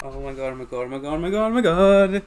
Oh my god, oh my god, oh my god, oh my god, oh my god.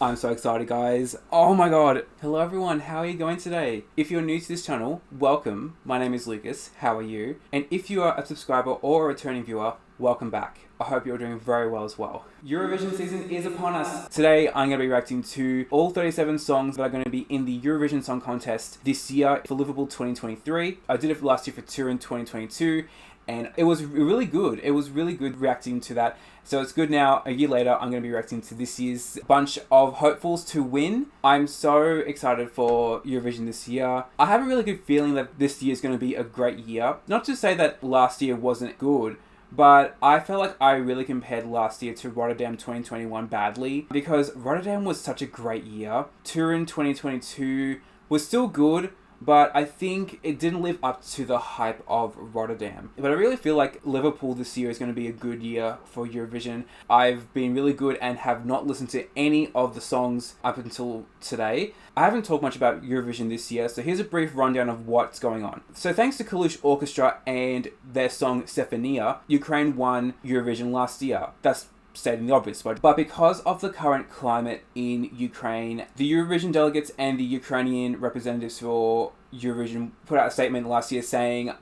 I'm so excited, guys. Oh my god. Hello everyone, how are you going today? If you're new to this channel, welcome. My name is Lucas, how are you? And if you are a subscriber or a returning viewer, welcome back. I hope you're doing very well as well. Eurovision season is upon us. Today I'm going to be reacting to all 37 songs that are going to be in the Eurovision Song Contest this year for Liverpool 2023. I did it last year for Turin 2022. And it was really good. It was really good reacting to that. So it's good now, a year later, I'm going to be reacting to this year's bunch of hopefuls to win. I'm so excited for Eurovision this year. I have a really good feeling that this year is going to be a great year. Not to say that last year wasn't good, but I felt like I really compared last year to Rotterdam 2021 badly, because Rotterdam was such a great year. Turin 2022 was still good, but I think it didn't live up to the hype of Rotterdam. But I really feel like Liverpool this year is going to be a good year for Eurovision. I've been really good and have not listened to any of the songs up until today. I haven't talked much about Eurovision this year, so here's a brief rundown of what's going on. So thanks to Kalush Orchestra and their song Stephania, Ukraine won Eurovision last year. That's stating the obvious, but because of the current climate in Ukraine, the Eurovision delegates and the Ukrainian representatives for Eurovision put out a statement last year saying,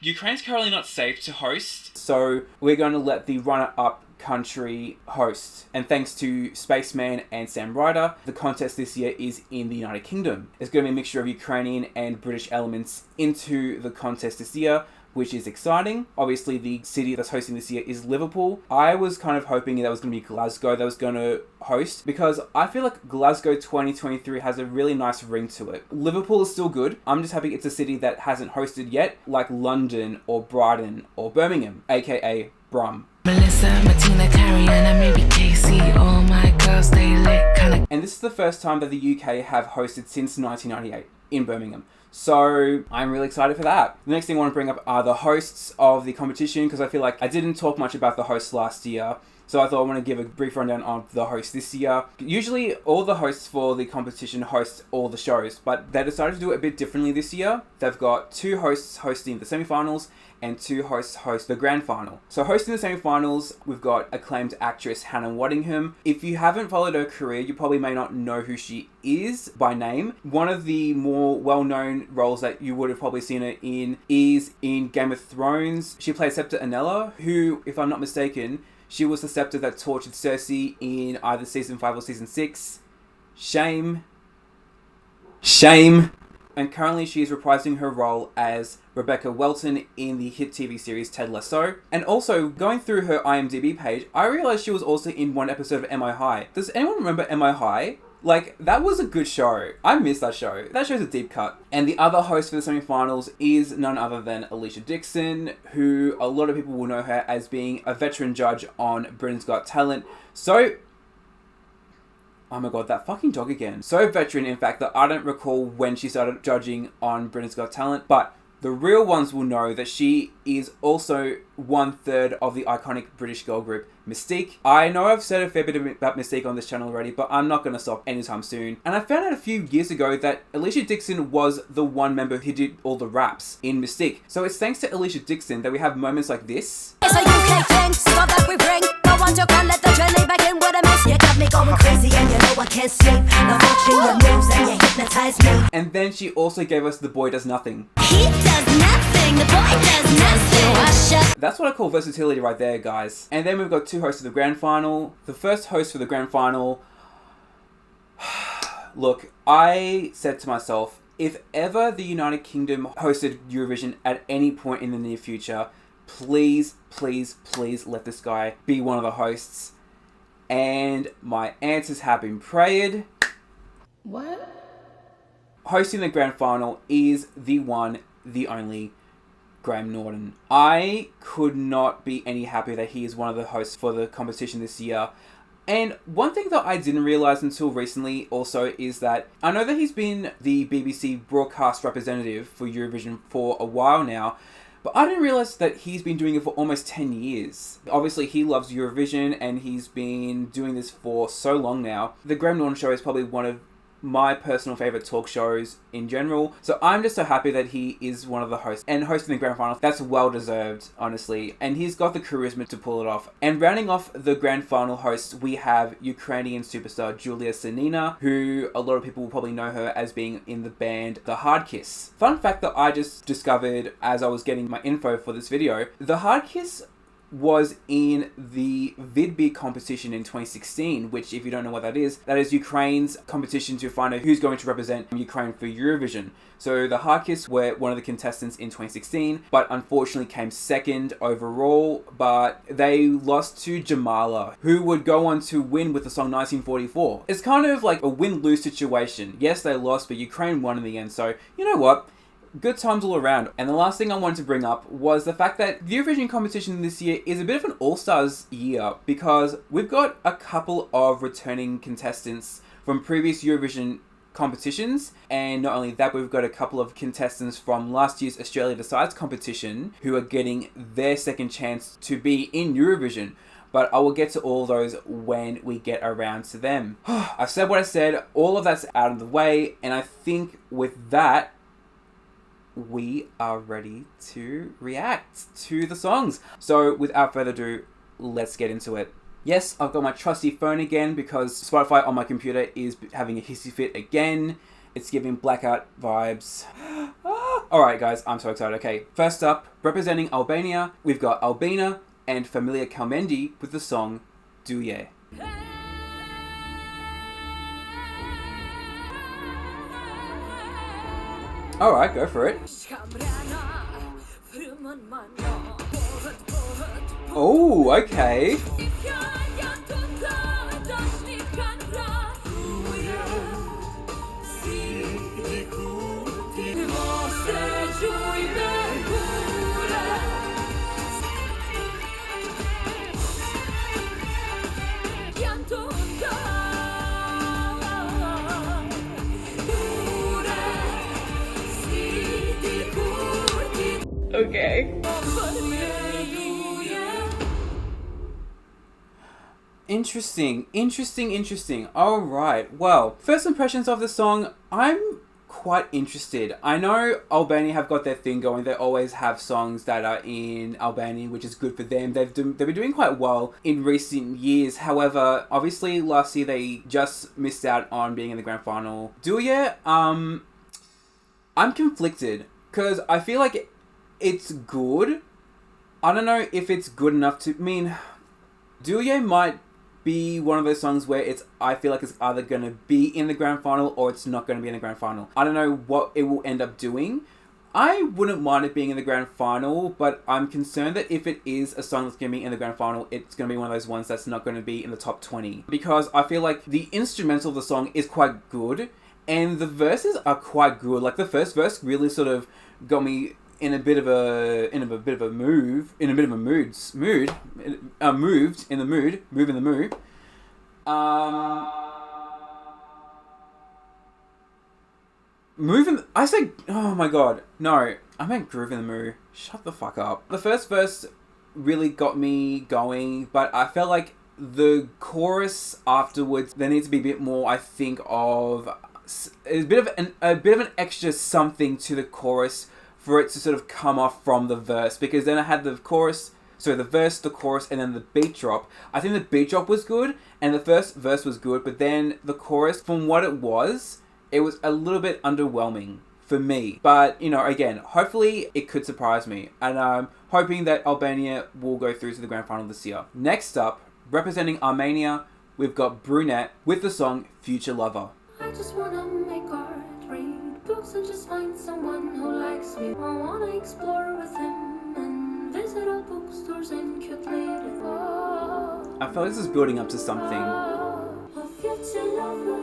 Ukraine's currently not safe to host, so we're going to let the runner-up country host. And thanks to Spaceman and Sam Ryder, the contest this year is in the United Kingdom. There's going to be a mixture of Ukrainian and British elements into the contest this year, which is exciting. Obviously, the city that's hosting this year is Liverpool. I was kind of hoping that was going to be Glasgow that was going to host, because I feel like Glasgow 2023 has a really nice ring to it. Liverpool is still good. I'm just happy it's a city that hasn't hosted yet, like London or Brighton or Birmingham, aka Brum. Melissa, Martina, Cariana, maybe Casey, all my girls, they lit kinda. And this is the first time that the UK have hosted since 1998 in Birmingham. So I'm really excited for that. The next thing I want to bring up are the hosts of the competition, because I feel like I didn't talk much about the hosts last year. So I thought I want to give a brief rundown on the hosts this year. Usually all the hosts for the competition host all the shows, but they decided to do it a bit differently this year. They've got two hosts hosting the semi-finals and two hosts host the grand final. So hosting the semi-finals, we've got acclaimed actress Hannah Waddingham. If you haven't followed her career, you probably may not know who she is by name. One of the more well-known roles that you would have probably seen her in is in Game of Thrones. She played Septa Unella, who, if I'm not mistaken, she was the Scepter that tortured Cersei in either Season 5 or Season 6. Shame. Shame. And currently she is reprising her role as Rebecca Welton in the hit TV series Ted Lasso. And also, going through her IMDb page, I realised she was also in one episode of Am I High. Does anyone remember Am I High? Like, that was a good show. I miss that show. That show's a deep cut. And the other host for the semi-finals is none other than Alicia Dixon, who a lot of people will know her as being a veteran judge on Britain's Got Talent. So, oh my god, that fucking dog again. So veteran, in fact, that I don't recall when she started judging on Britain's Got Talent, but the real ones will know that she is also 1/3 of the iconic British girl group Mystique. I know I've said a fair bit about Mystique on this channel already, but I'm not going to stop anytime soon. And I found out a few years ago that Alicia Dixon was the one member who did all the raps in Mystique. So it's thanks to Alicia Dixon that we have moments like this. It's a UK thing, stuff that we bring. No one you can let the journey begin with a miss. You got me going crazy and you know I can't sleep. Now watching your moves and you hypnotize me. And then she also gave us The Boy Does Nothing. He does nothing, the boy does nothing. That's what I call versatility right there, guys. And then we've got two hosts of the grand final. The first host for the grand final... Look, I said to myself, if ever the United Kingdom hosted Eurovision at any point in the near future, please, please, please let this guy be one of the hosts. And my answers have been prayed. What? Hosting the grand final is the one, the only, Graham Norton. I could not be any happier that he is one of the hosts for the competition this year. And one thing that I didn't realise until recently also is that I know that he's been the BBC broadcast representative for Eurovision for a while now, but I didn't realise that he's been doing it for almost 10 years. Obviously, he loves Eurovision and he's been doing this for so long now. The Graham Norton Show is probably one of my personal favorite talk shows in general. So I'm just so happy that he is one of the hosts and hosting the grand final. That's well deserved, honestly. And he's got the charisma to pull it off. And rounding off the grand final hosts, we have Ukrainian superstar Julia Sanina, who a lot of people will probably know her as being in the band The Hard Kiss. Fun fact that I just discovered as I was getting my info for this video, The Hard Kiss was in the Vite competition in 2016, which, if you don't know what that is Ukraine's competition to find out who's going to represent Ukraine for Eurovision. So the Hard Kiss were one of the contestants in 2016, but unfortunately came second overall, but they lost to Jamala, who would go on to win with the song 1944. It's kind of like a win-lose situation. Yes, they lost, but Ukraine won in the end, so you know what? Good times all around. And the last thing I wanted to bring up was the fact that the Eurovision competition this year is a bit of an all-stars year, because we've got a couple of returning contestants from previous Eurovision competitions, and not only that, we've got a couple of contestants from last year's Australia Decides competition who are getting their second chance to be in Eurovision. But I will get to all those when we get around to them. I've said what I said, all of that's out of the way, and I think with that, we are ready to react to the songs. So without further ado, let's get into it. Yes, I've got my trusty phone again because Spotify on my computer is having a hissy fit again. It's giving blackout vibes. Alright guys, I'm so excited. Okay, first up, representing Albania, we've got Albina and Familia Kalmendi with the song Duje. Alright, go for it. Oh, okay. Okay. Interesting. Alright, well, first impressions of the song, I'm quite interested. I know Albania have got their thing going. They always have songs that are in Albania, which is good for them. They've been doing quite well in recent years. However, obviously last year they just missed out on being in the grand final. Duje, I'm conflicted because I feel like it's good. I don't know if it's good enough to... Duje might be one of those songs where I feel like it's either going to be in the grand final or it's not going to be in the grand final. I don't know what it will end up doing. I wouldn't mind it being in the grand final, but I'm concerned that if it is a song that's going to be in the grand final, it's going to be one of those ones that's not going to be in the top 20. Because I feel like the instrumental of the song is quite good, and the verses are quite good. Like the first verse really sort of got me in a bit of a mood. Oh my god, no, I meant groove in the mood. Shut the fuck up. The first verse really got me going, but I felt like the chorus afterwards, there needs to be a bit more, I think, of a bit of an extra something to the chorus for it to sort of come off from the verse, because then I had the chorus, so the verse, the chorus, and then the beat drop. I think the beat drop was good, and the first verse was good, but then the chorus, from what it was a little bit underwhelming for me. But, you know, again, hopefully it could surprise me, and I'm hoping that Albania will go through to the grand final this year. Next up, representing Armenia, we've got Brunette with the song Future Lover. I just wanna make art, read books, and just find someone who likes me. I wanna explore with him and visit all bookstores and cute lady. I feel like this is building up to something. A future lover,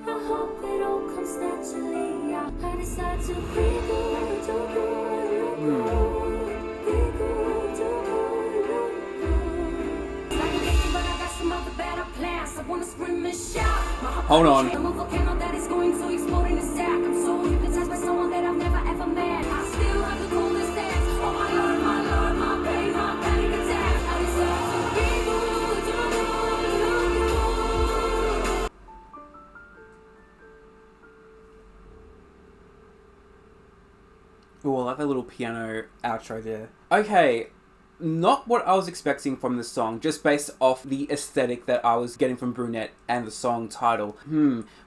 I hope it all comes naturally. I decide to be good, Hold on. Oh, I like that little piano outro there. Okay, not what I was expecting from this song, just based off the aesthetic that I was getting from Brunette and the song title.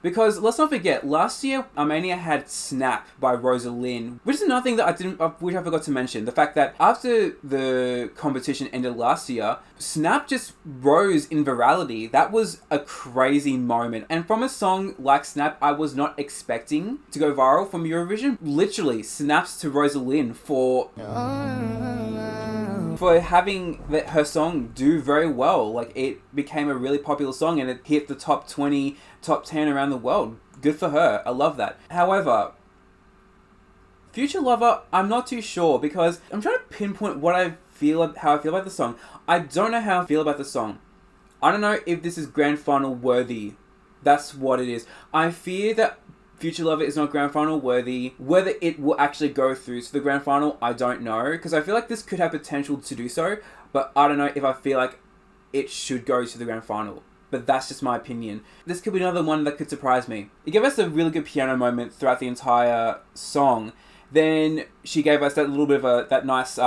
Because let's not forget, last year Armenia had Snap by Rosalind, which is another thing that which I forgot to mention. The fact that after the competition ended last year, Snap just rose in virality. That was a crazy moment. And from a song like Snap, I was not expecting to go viral from Eurovision. Literally, snaps to Rosalind for having her song do very well. Like, it became a really popular song and it hit the top 20, top 10 around the world. Good for her. I love that. However, Future Lover, I'm not too sure, because I'm trying to pinpoint how I feel about the song. I don't know how I feel about the song. I don't know if this is grand final worthy. That's what it is. I fear that Future Lover is not grand final worthy. Whether it will actually go through to the grand final, I don't know. Because I feel like this could have potential to do so. But I don't know if I feel like it should go to the grand final. But that's just my opinion. This could be another one that could surprise me. It gave us a really good piano moment throughout the entire song. Then she gave us that little bit of that nice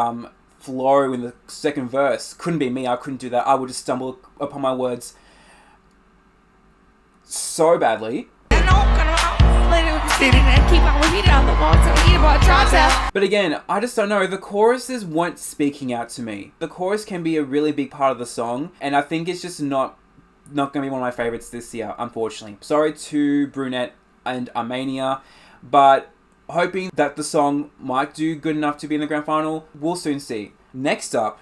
flow in the second verse. Couldn't be me. I couldn't do that. I would just stumble upon my words so badly. But again, I just don't know. The choruses weren't speaking out to me. The chorus can be a really big part of the song, and I think it's just not going to be one of my favorites this year, unfortunately. Sorry to Brunette and Armenia, but hoping that the song might do good enough to be in the grand final. We'll soon see. Next up,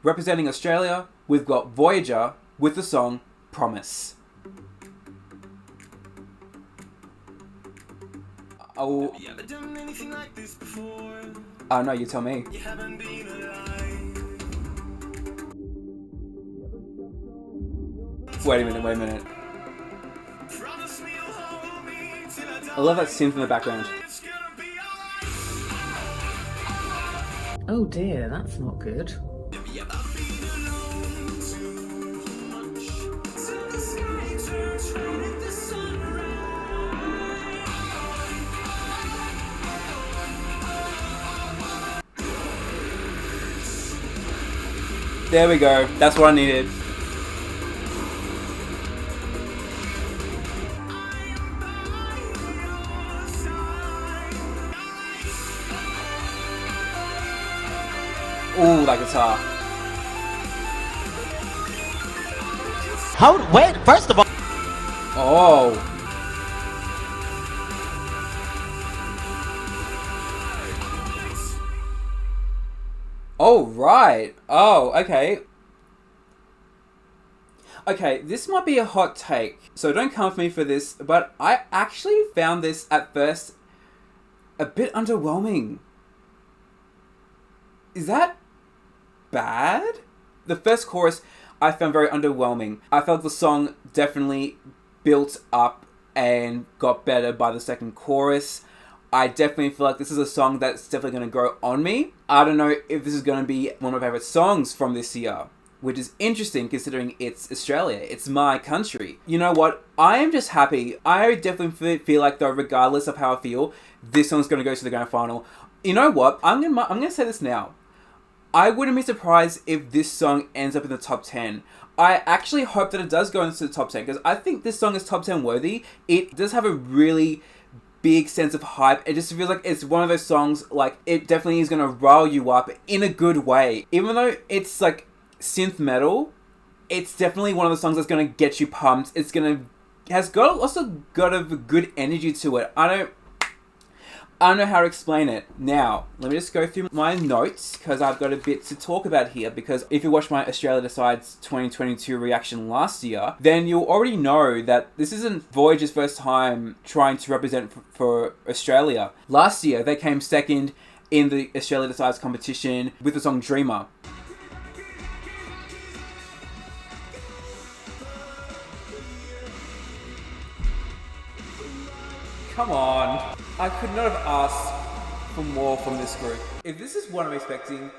representing Australia, we've got Voyager with the song Promise. Oh, have you ever done anything like this before? Oh no, you tell me. You haven't been alive. Wait a minute. I love that synth in the background. Oh dear, that's not good. There we go. That's what I needed. Ooh, that guitar. Wait, first of all. Oh. Oh, right. Oh, okay. Okay, this might be a hot take, so don't come for me for this, but I actually found this at first a bit underwhelming. Is that bad? The first chorus I found very underwhelming. I felt the song definitely built up and got better by the second chorus. I definitely feel like this is a song that's definitely going to grow on me. I don't know if this is going to be one of my favourite songs from this year, which is interesting considering it's Australia. It's my country. You know what? I am just happy. I definitely feel like, though, regardless of how I feel, this song's going to go to the grand final. You know what? I'm going to say this now. I wouldn't be surprised if this song ends up in the top 10. I actually hope that it does go into the top 10 because I think this song is top 10 worthy. It does have a really big sense of hype. It just feels like it's one of those songs, like, it definitely is going to rile you up in a good way. Even though it's like synth metal, it's definitely one of the songs that's going to get you pumped. It's also got a good energy to it. I don't know how to explain it. Now, let me just go through my notes because I've got a bit to talk about here, because if you watched my Australia Decides 2022 reaction last year, then you'll already know that this isn't Voyager's first time trying to represent for Australia. Last year, they came second in the Australia Decides competition with the song Dreamer. Come on. I could not have asked for more from this group. If this is what I'm expecting,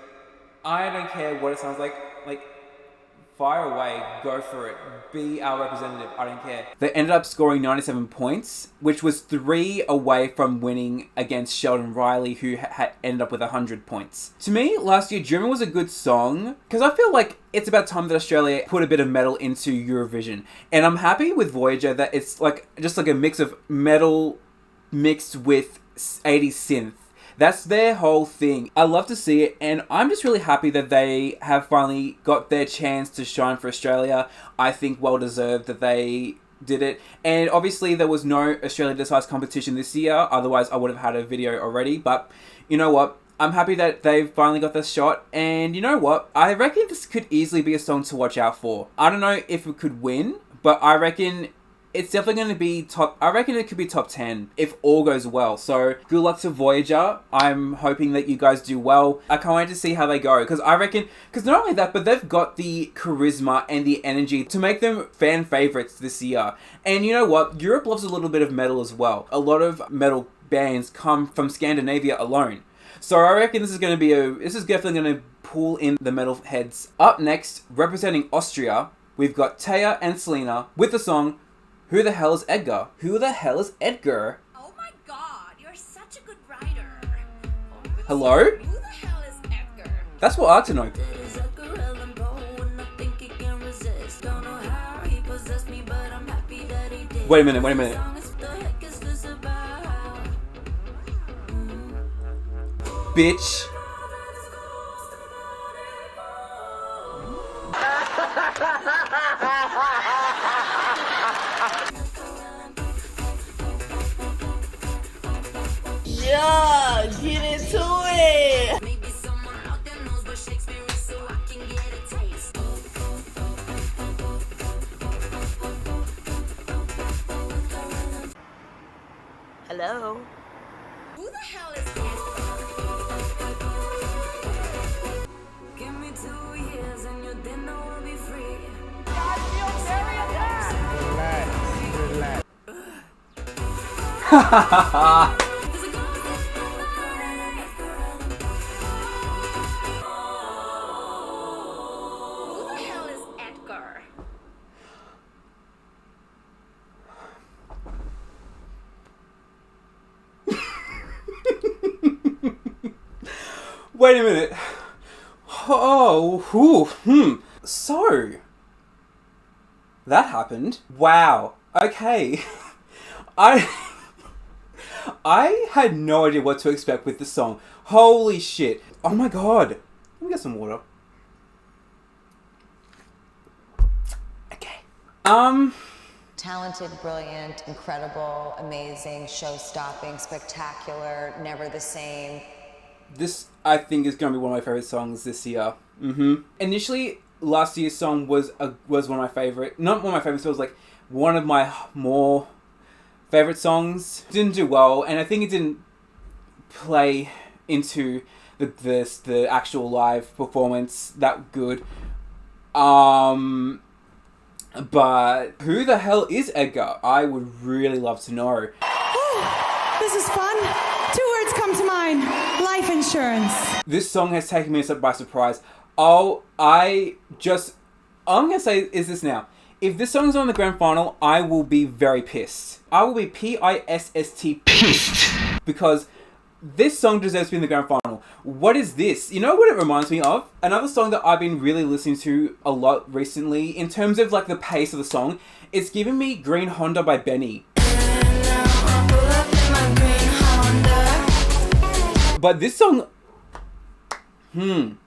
I don't care what it sounds like. Like, Fire away, go for it. Be our representative, I don't care. They ended up scoring 97 points, which was 3 away from winning against Sheldon Riley, who had ended up with 100 points. To me, last year, German was a good song, because I feel like it's about time that Australia put a bit of metal into Eurovision. And I'm happy with Voyager that it's like just like a mix of metal mixed with 80s synth. That's their whole thing. I love to see it, and I'm just really happy that they have finally got their chance to shine for Australia. I think well deserved that they did it. And obviously there was no Australia Decides competition this year, otherwise I would have had a video already. But you know what? I'm happy that they've finally got this shot, and you know what? I reckon this could easily be a song to watch out for. I don't know if it could win, but I reckon it's definitely going to be top. I reckon it could be top 10 if all goes well. So good luck to Voyager. I'm hoping that you guys do well. I can't wait to see how they go, because I reckon, because not only that, but they've got the charisma and the energy to make them fan favorites this year. And you know what? Europe loves a little bit of metal as well. A lot of metal bands come from Scandinavia alone. So I reckon this is definitely going to pull in the metal heads. Up next, representing Austria, we've got Taya and Selena with the song Who the Hell is Edgar? Who the hell is Edgar? Oh my god, you're such a good writer. Hello? Who the hell is Edgar? That's what I like to know. Wait a minute. Bitch. Yeah, get into it. Maybe someone out there knows what Shakespeare is, so I can get a taste. Hello. Who the hell is Edgar? Give me 2 years and your dinner will be free. I feel very attacked. Who the hell is Edgar? Wait a minute. So, that happened. Wow. Okay. I had no idea what to expect with this song. Holy shit. Oh my god. Let me get some water. Okay. Talented, brilliant, incredible, amazing, show-stopping, spectacular, never the same. This, I think, is going to be one of my favorite songs this year. Initially, last year's song was one of my favorite. Not one of my favorites, but it was like one of my more favorite songs. Didn't do well, and I think it didn't play into the actual live performance that good. But who the hell is Edgar? I would really love to know. Ooh, this is fun. 2 words come to mind. Life insurance. This song has taken me by surprise. I'm gonna say is this now. If this song's on the grand final, I will be very pissed. I will be P-I-S-S-T pissed. Because this song deserves to be in the grand final. What is this? You know what it reminds me of? Another song that I've been really listening to a lot recently, in terms of like the pace of the song, it's giving me Green Honda by Benny. But this song, I'm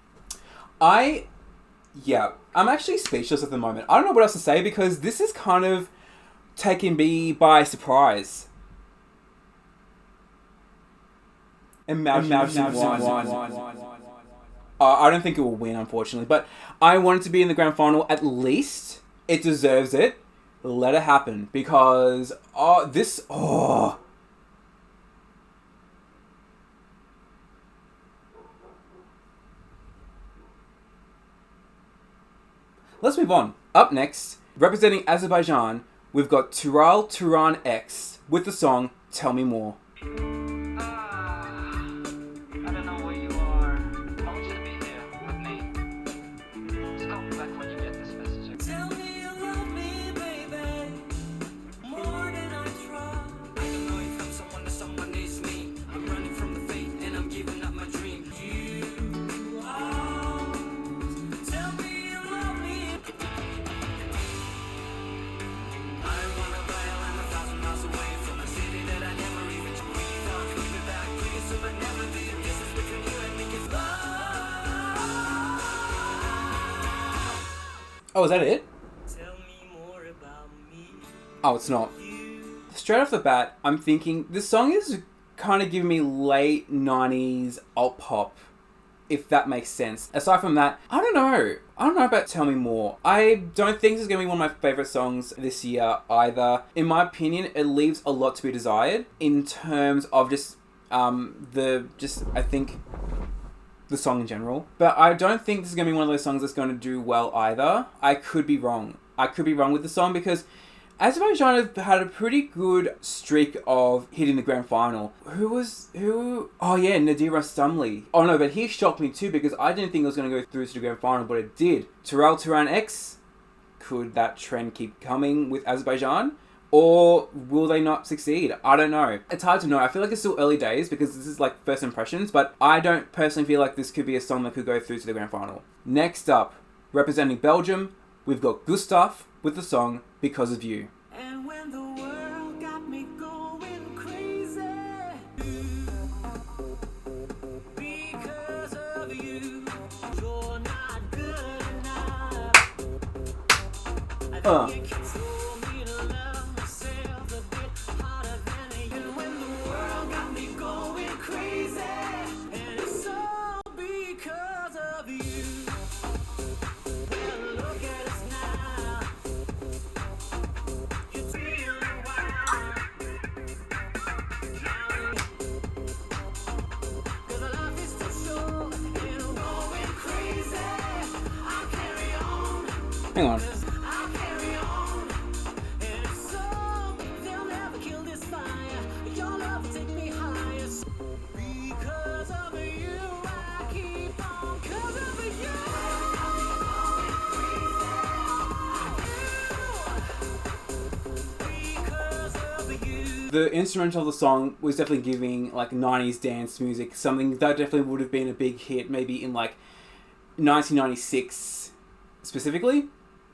actually speechless at the moment. I don't know what else to say, because this is kind of taking me by surprise. Imagine one. I don't think it will win, unfortunately, but I want it to be in the grand final at least. It deserves it. Let it happen, because Let's move on. Up next, representing Azerbaijan, we've got Turan X with the song Tell Me More. I don't know where you are. I want you to be here with me. Just come back when you get this message. Oh, is that it? Oh, it's not. Straight off the bat, I'm thinking this song is kind of giving me late 90s alt pop, if that makes sense. Aside from that, I don't know. I don't know about Tell Me More. I don't think this is going to be one of my favourite songs this year either. In my opinion, it leaves a lot to be desired in terms of just I think the song in general. But I don't think this is going to be one of those songs that's going to do well either. I could be wrong. I could be wrong with the song because Azerbaijan have had a pretty good streak of hitting the grand final. Who? Oh yeah, Nadira Stumley. Oh no, but he shocked me too because I didn't think it was going to go through to the grand final, but it did. Terrell Turan X. Could that trend keep coming with Azerbaijan? Or will they not succeed? I don't know. It's hard to know. I feel like it's still early days because this is like first impressions, but I don't personally feel like this could be a song that could go through to the grand final. Next up, representing Belgium, we've got Gustav with the song Because of You. And when the world got me going crazy, because of you, you're not good enough. I think you told me to love myself a bit harder than you. And when the world got me going crazy, and it's all because of you. Well, look at us now. It's really wild. 'Cause life is too short and I'm going crazy. I'll carry on. Hang on. I'll carry on. And it's so they'll never kill this fire. Your love will take me higher. Because of you, I keep on. 'Cause of you. Because of you. The instrumental of the song was definitely giving like 90s dance music, something that definitely would have been a big hit maybe in like 1996 specifically.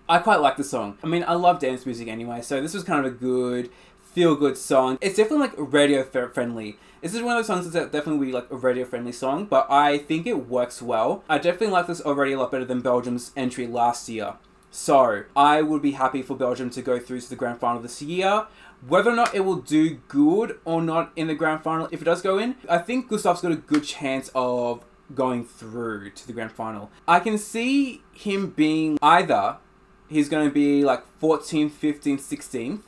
I quite like the song. I mean, I love dance music anyway, so this was kind of a good, feel-good song. It's definitely like radio friendly. This is one of those songs that definitely would be like a radio friendly song, but I think it works well. I definitely like this already a lot better than Belgium's entry last year. So, I would be happy for Belgium to go through to the grand final this year. Whether or not it will do good or not in the grand final, if it does go in, I think Gustav's got a good chance of going through to the grand final. I can see him being either he's going to be like 14th, 15th, 16th,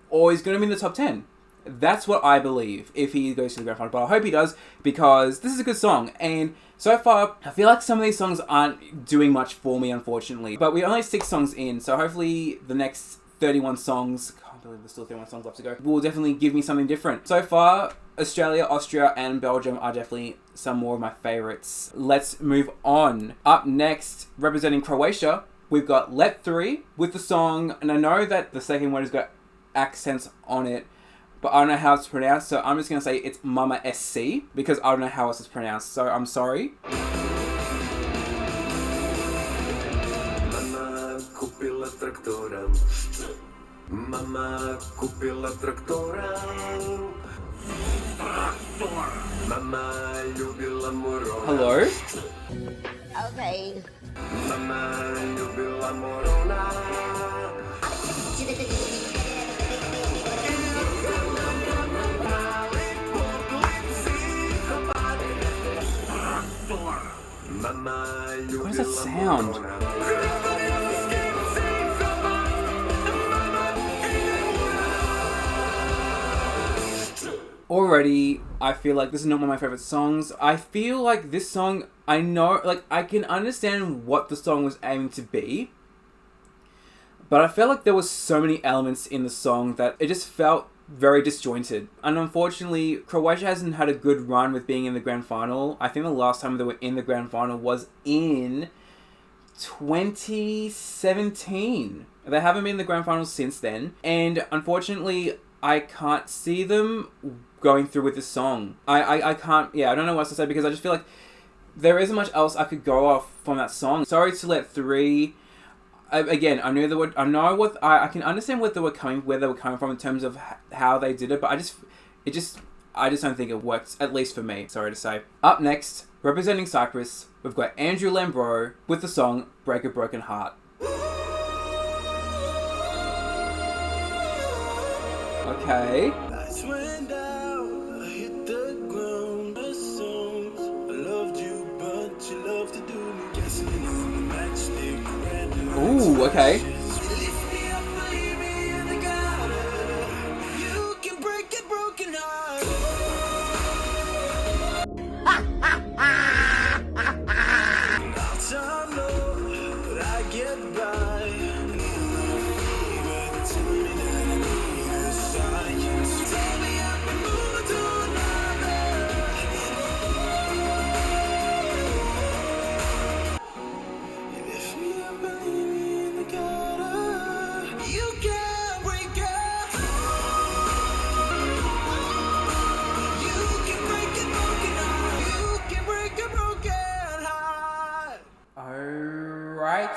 or he's going to be in the top 10. That's what I believe if he goes to the grand final. But I hope he does because this is a good song. And so far, I feel like some of these songs aren't doing much for me, unfortunately. But we're only 6 songs in, so hopefully the next 31 songs... I can't believe there's still 31 songs left to go. Will definitely give me something different. So far, Australia, Austria, and Belgium are definitely some more of my favourites. Let's move on. Up next, representing Croatia, we've got Let 3 with the song, and I know that the second word has got accents on it, but I don't know how it's pronounced, so I'm just going to say it's Mama SC, because I don't know how else it's pronounced, so I'm sorry. Mama kupila traktora. Mama kupila traktora. Mama ljubila morona. Hello? Okay. Mama ljubila morona. What does that sound? Already, I feel like this is not one of my favorite songs. I feel like this song, I know, like, I can understand what the song was aiming to be, but I felt like there was so many elements in the song that it just felt very disjointed. And unfortunately, Croatia hasn't had a good run with being in the grand final. I think the last time they were in the grand final was in 2017. They haven't been in the grand final since then. And unfortunately, I can't see them going through with this song. I can't, I don't know what else to say because I just feel like there isn't much else I could go off from that song. Sorry to Let 3. Again, I knew I can understand where they were coming from in terms of how they did it, but I just don't think it worked, at least for me, sorry to say. Up next, representing Cyprus, we've got Andrew Lambro with the song Break a Broken Heart. Okay. Lights went out, I hit the ground. The songs, I loved you, but you love to do me. Gasoline on the matchstick, random. Ooh, okay. Lift me up, leave me in the gutter. You can break a broken heart. Time low, but I get by. Tell me that I need a sign. Tell me I can move to another. You lift me up and leave me in the gutter. You can't break it. You can break a broken heart. You can break a broken heart. Alrighty.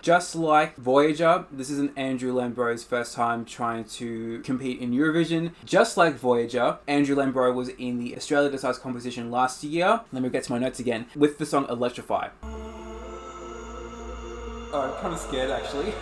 Just like Voyager, this isn't Andrew Lambro's first time trying to compete in Eurovision. Just like Voyager, Andrew Lambro was in the Australia Decides competition last year. Let me get to my notes again. With the song Electrify. Oh, I'm kind of scared actually.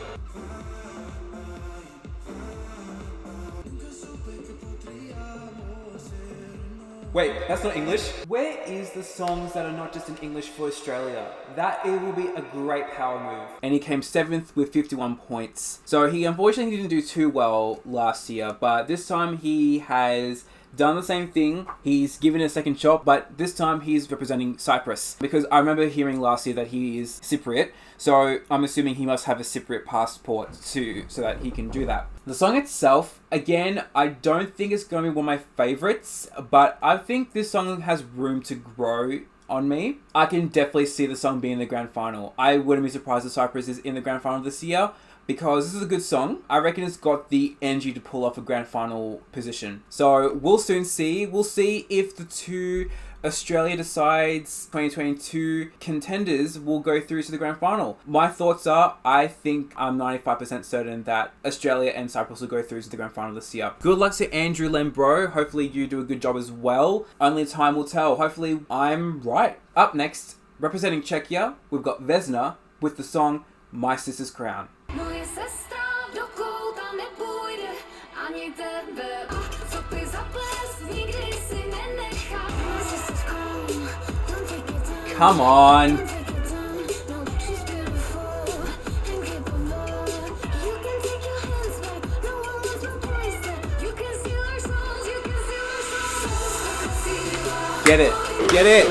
Wait, that's not English? Where is the songs that are not just in English for Australia? That it will be a great power move. And he came 7th with 51 points. So he unfortunately didn't do too well last year, but this time he has done the same thing. He's given it a second shot, but this time he's representing Cyprus. Because I remember hearing last year that he is Cypriot, so I'm assuming he must have a Cypriot passport too, so that he can do that. The song itself, again, I don't think it's going to be one of my favorites, but I think this song has room to grow on me. I can definitely see the song being in the grand final. I wouldn't be surprised if Cyprus is in the grand final this year, because this is a good song. I reckon it's got the energy to pull off a grand final position. So we'll soon see. We'll see if the two Australia Decides 2022 contenders will go through to the grand final. My thoughts are, I think I'm 95% certain that Australia and Cyprus will go through to the grand final this year. Good luck to Andrew Lembro. Hopefully you do a good job as well. Only time will tell. Hopefully I'm right. Up next, representing Czechia, we've got Vesna with the song My Sister's Crown. Moje sestra do kouta nepůjde, ani tebe. A co ty za ples, nikdy si nenechám. My sister's crown, don't take it down. Come on. Don't take it down, no, she's beautiful and capable. You can take your hands back, no one wants to replace that. You can steal our souls, you can steal our souls. Get it. Get it.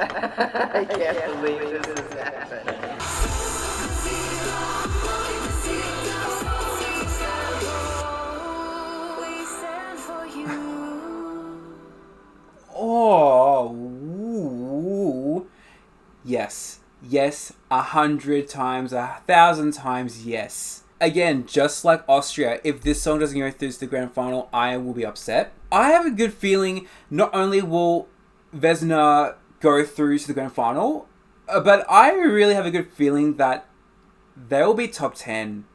I can't believe this is happening. Oh, ooh. Yes, yes, 100 times, 1,000 times, yes. Again, just like Austria, if this song doesn't go through to the grand final, I will be upset. I have a good feeling not only will Vesna go through to the grand final, but I really have a good feeling that they will be top 10.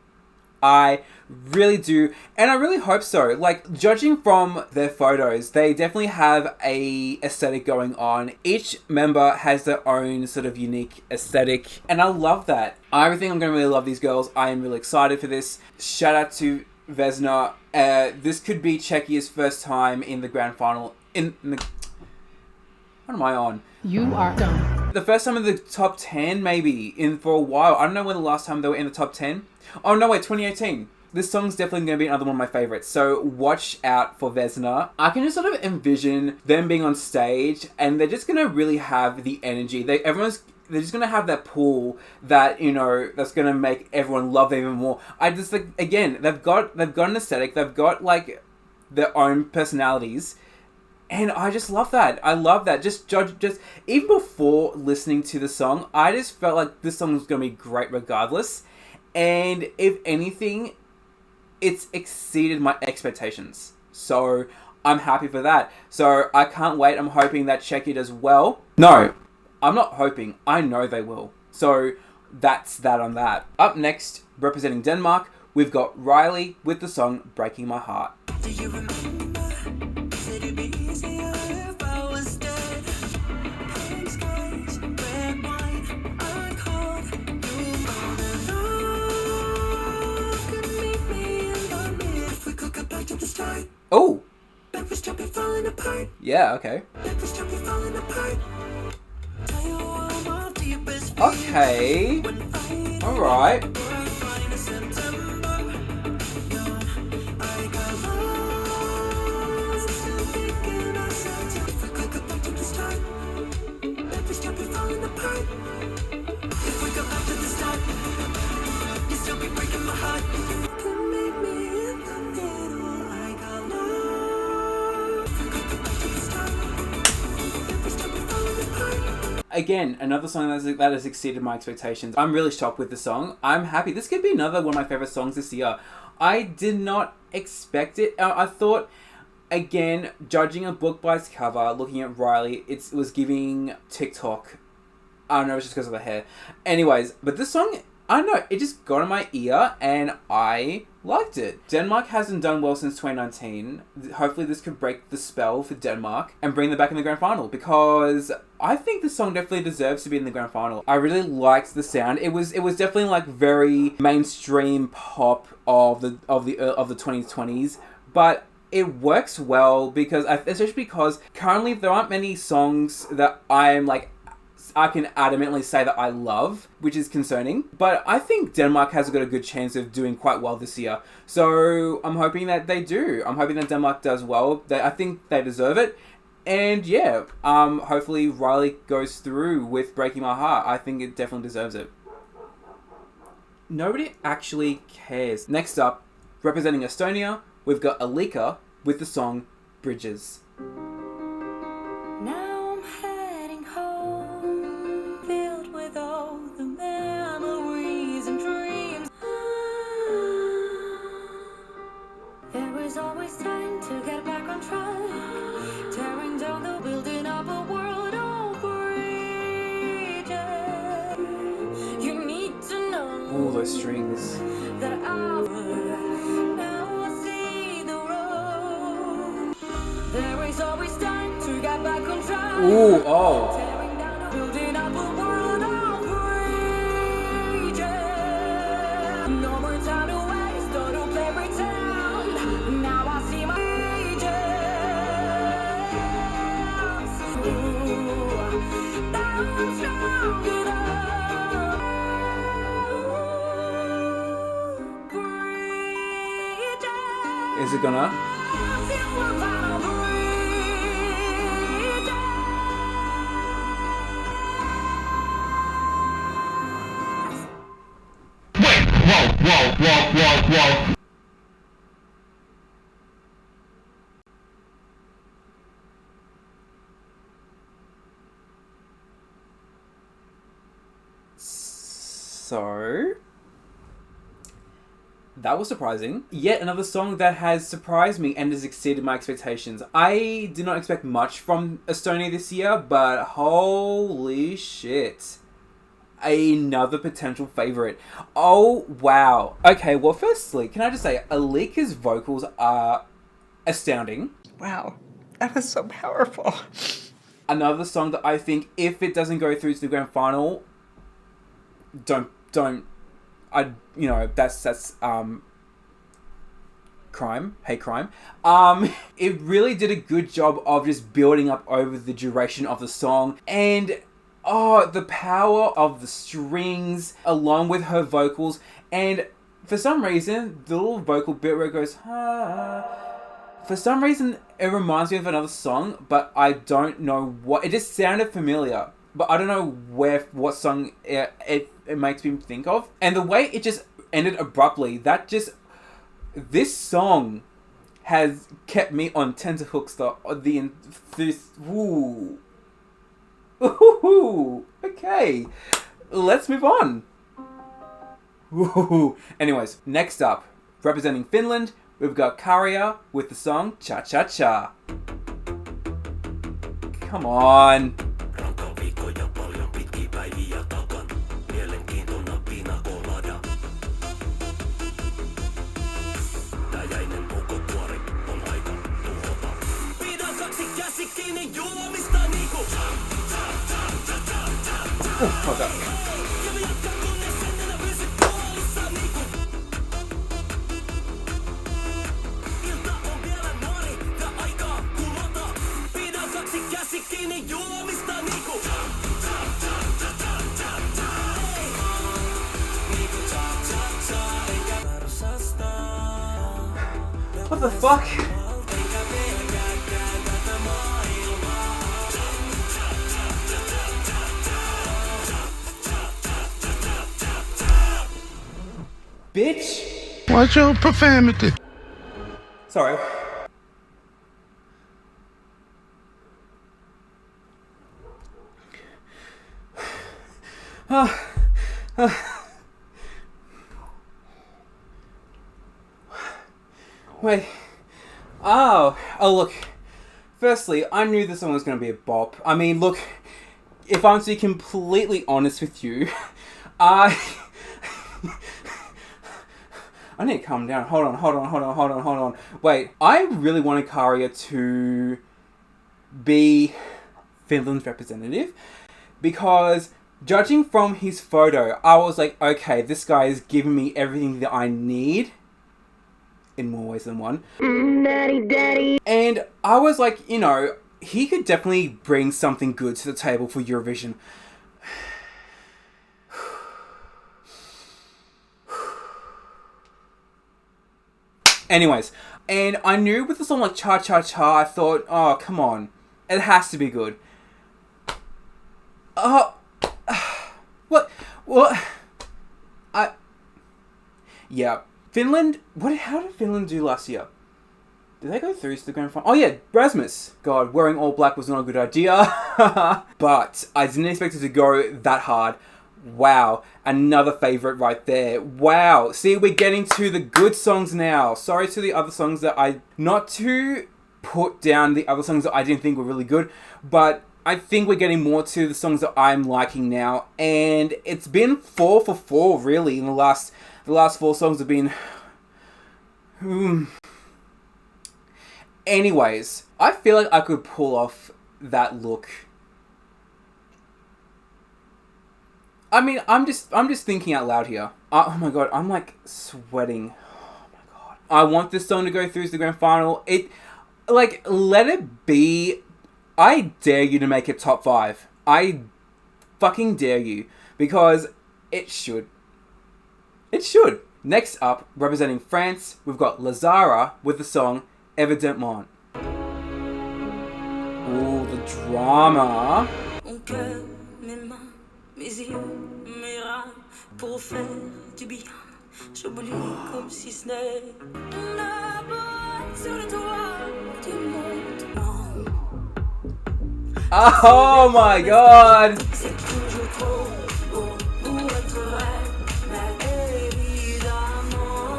I really do, and I really hope so. Like, judging from their photos, they definitely have a aesthetic going on. Each member has their own sort of unique aesthetic, and I love that. I think I'm going to really love these girls. I am really excited for this. Shout out to Vesna. This could be Czechia's first time in the grand final. What am I on? You are done. The first time in the top 10, maybe, for a while. I don't know when the last time they were in the top 10. Oh, no, wait, 2018. This song's definitely going to be another one of my favorites, so watch out for Vesna. I can just sort of envision them being on stage, and they're just going to really have the energy. They're just going to have that pull that, you know, that's going to make everyone love them even more. I just, like, again, they've got an aesthetic. They've got, like, their own personalities. And I just love that. I love that. Just even before listening to the song, I just felt like this song was going to be great regardless. And if anything, it's exceeded my expectations. So I'm happy for that. So I can't wait. I'm hoping that Czechia does well. No, I'm not hoping. I know they will. So that's that on that. Up next, representing Denmark, we've got Riley with the song Breaking My Heart. Do you remember? Said it'd be easier if I was dead. Pink skies, red wine, I called you love could meet me in the mid. If we could get back to the start. Oh! Back we stop it falling apart. Yeah, okay. Back we stop it falling apart. Tell you all my deepest Okay. Alright. Again, another song that has exceeded my expectations. I'm really shocked with the song. I'm happy. This could be another one of my favourite songs this year. I did not expect it. I thought, again, judging a book by its cover, looking at Riley, it was giving TikTok. I don't know, it's just because of the hair. Anyways, but this song, I don't know, it just got in my ear and I liked it. Denmark hasn't done well since 2019. Hopefully this could break the spell for Denmark and bring them back in the grand final, because I think this song definitely deserves to be in the grand final. I really liked the sound. It was definitely like very mainstream pop of the 2020s, but it works well because especially because currently there aren't many songs that I can adamantly say that I love, which is concerning. But I think Denmark has got a good chance of doing quite well this year. So I'm hoping that they do. I'm hoping that Denmark does well. I think they deserve it. And yeah, hopefully Riley goes through with Breaking My Heart. I think it definitely deserves it. Nobody actually cares. Next up, representing Estonia, we've got Alika with the song Bridges. Now I'm heading home, filled with all the memories and dreams. There is always time to get back on track, tearing down the building of a world of bridges. You need to know. Ooh, those strings. That now I see the road. There is always time to get back on track. Ooh, oh. Tearing down the building of a world of bridges. No more time to waste or to play pretend. Now I see my bridges. Ooh, now I'm strong enough. Bridges. Is it gonna? Whoa. So that was surprising. Yet another song that has surprised me and has exceeded my expectations. I did not expect much from Estonia this year, but holy shit. Another potential favourite. Oh, wow. Okay, well, firstly, can I just say, Alika's vocals are astounding. Wow, that was so powerful. Another song that I think, if it doesn't go through to the grand final, that's crime, hate crime. It really did a good job of just building up over the duration of the song, and the power of the strings along with her vocals, and for some reason, the little vocal bit where it goes, for some reason, it reminds me of another song, but I don't know what. It just sounded familiar, but I don't know what song it makes me think of. And the way it just ended abruptly, this song has kept me on tenterhooks ooh. Ooh. Okay, let's move on. Ooh. Anyways, next up, representing Finland, we've got CROATIA with the song Cha Cha Cha. Come on. Oh, fuck up. What the fuck? Bitch! Watch your profanity. Sorry. Wait. Oh, look. Firstly, I knew this song was going to be a bop. I mean, look, if I'm to be completely honest with you, I need to calm down. Hold on. Wait, I really wanted CROATIA to be Finland's representative because judging from his photo, I was like, okay, this guy is giving me everything that I need in more ways than one. Daddy. And I was like, you know, he could definitely bring something good to the table for Eurovision. Anyways, and I knew with a song like Cha Cha Cha, I thought, oh, come on. It has to be good. What? Yeah. Finland, how did Finland do last year? Did they go through to the grand final? Oh yeah, Rasmus. God, wearing all black was not a good idea. But I didn't expect it to go that hard. Wow, another favourite right there. Wow, see, we're getting to the good songs now. Sorry to the other songs that not to put down the other songs that I didn't think were really good, but I think we're getting more to the songs that I'm liking now. And it's been 4 for 4 really in the last 4 songs have been... Anyways, I feel like I could pull off that look. I mean, I'm just thinking out loud here. Oh my god, I'm like sweating. Oh my god. I want this song to go through to the grand final. Let it be. I dare you to make it top 5. I fucking dare you. Because it should. It should. Next up, representing France, we've got Lazara with the song Évidemment. Ooh, the drama. Mes yeux, mes reins, pour faire du bien, j'oublie comme si ce n'est là-bas sur le toit du monde. Oh my god! C'est toujours trop beau pour être vrai, mais évidemment,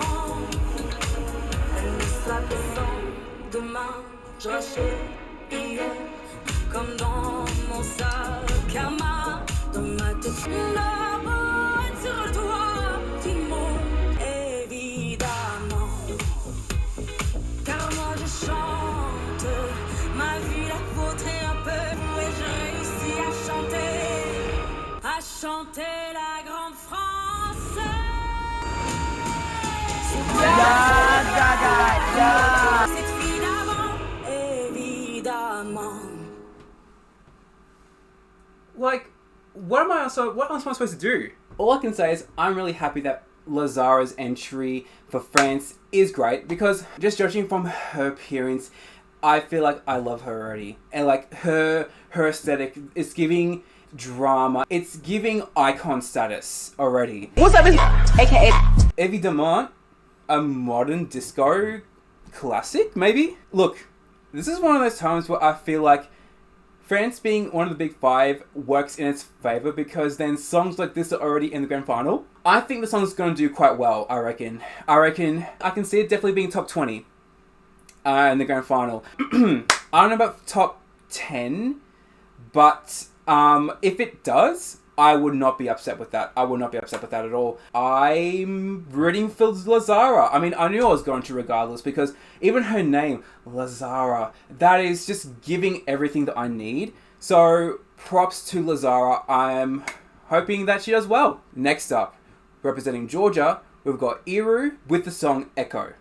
elle ne sera que sans demain. Je rachète hier, comme dans mon sac à main. Là-bas sur le toit du monde, évidemment. Car moi je chante ma vie, la vôtre et un peu, et je réussis à chanter la grande France. Cette fille d'avant, évidemment. What am I supposed to do? All I can say is I'm really happy that Lazara's entry for France is great because just judging from her appearance, I feel like I love her already. And like her aesthetic is giving drama. It's giving icon status already. What's up, aka Évidemment, a modern disco classic, maybe? Look, this is one of those times where I feel like France being one of the big five works in its favour because then songs like this are already in the grand final. I think the song's going to do quite well, I reckon. I can see it definitely being top 20 in the grand final. I don't know about top 10, but if it does, I would not be upset with that. I would not be upset with that at all. I'm rooting for Lazara. I mean, I knew I was going to regardless because even her name, Lazara, that is just giving everything that I need. So props to Lazara. I'm hoping that she does well. Next up, representing Georgia, we've got Iru with the song Echo.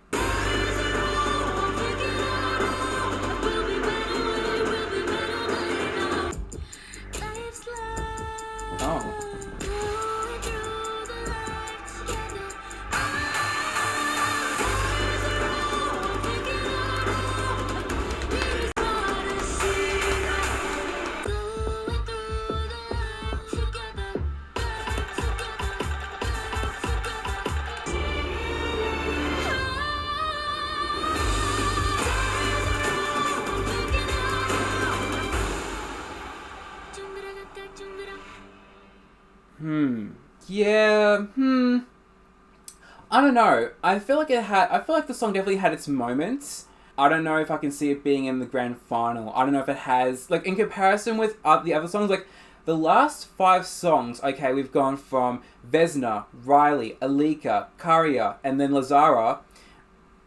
I don't know. I feel like the song definitely had its moments. I don't know if I can see it being in the grand final. I don't know if it has, like, in comparison with the other songs, like, the last 5 songs, okay, we've gone from Vesna, Riley, Alika, Karia, and then Lazara.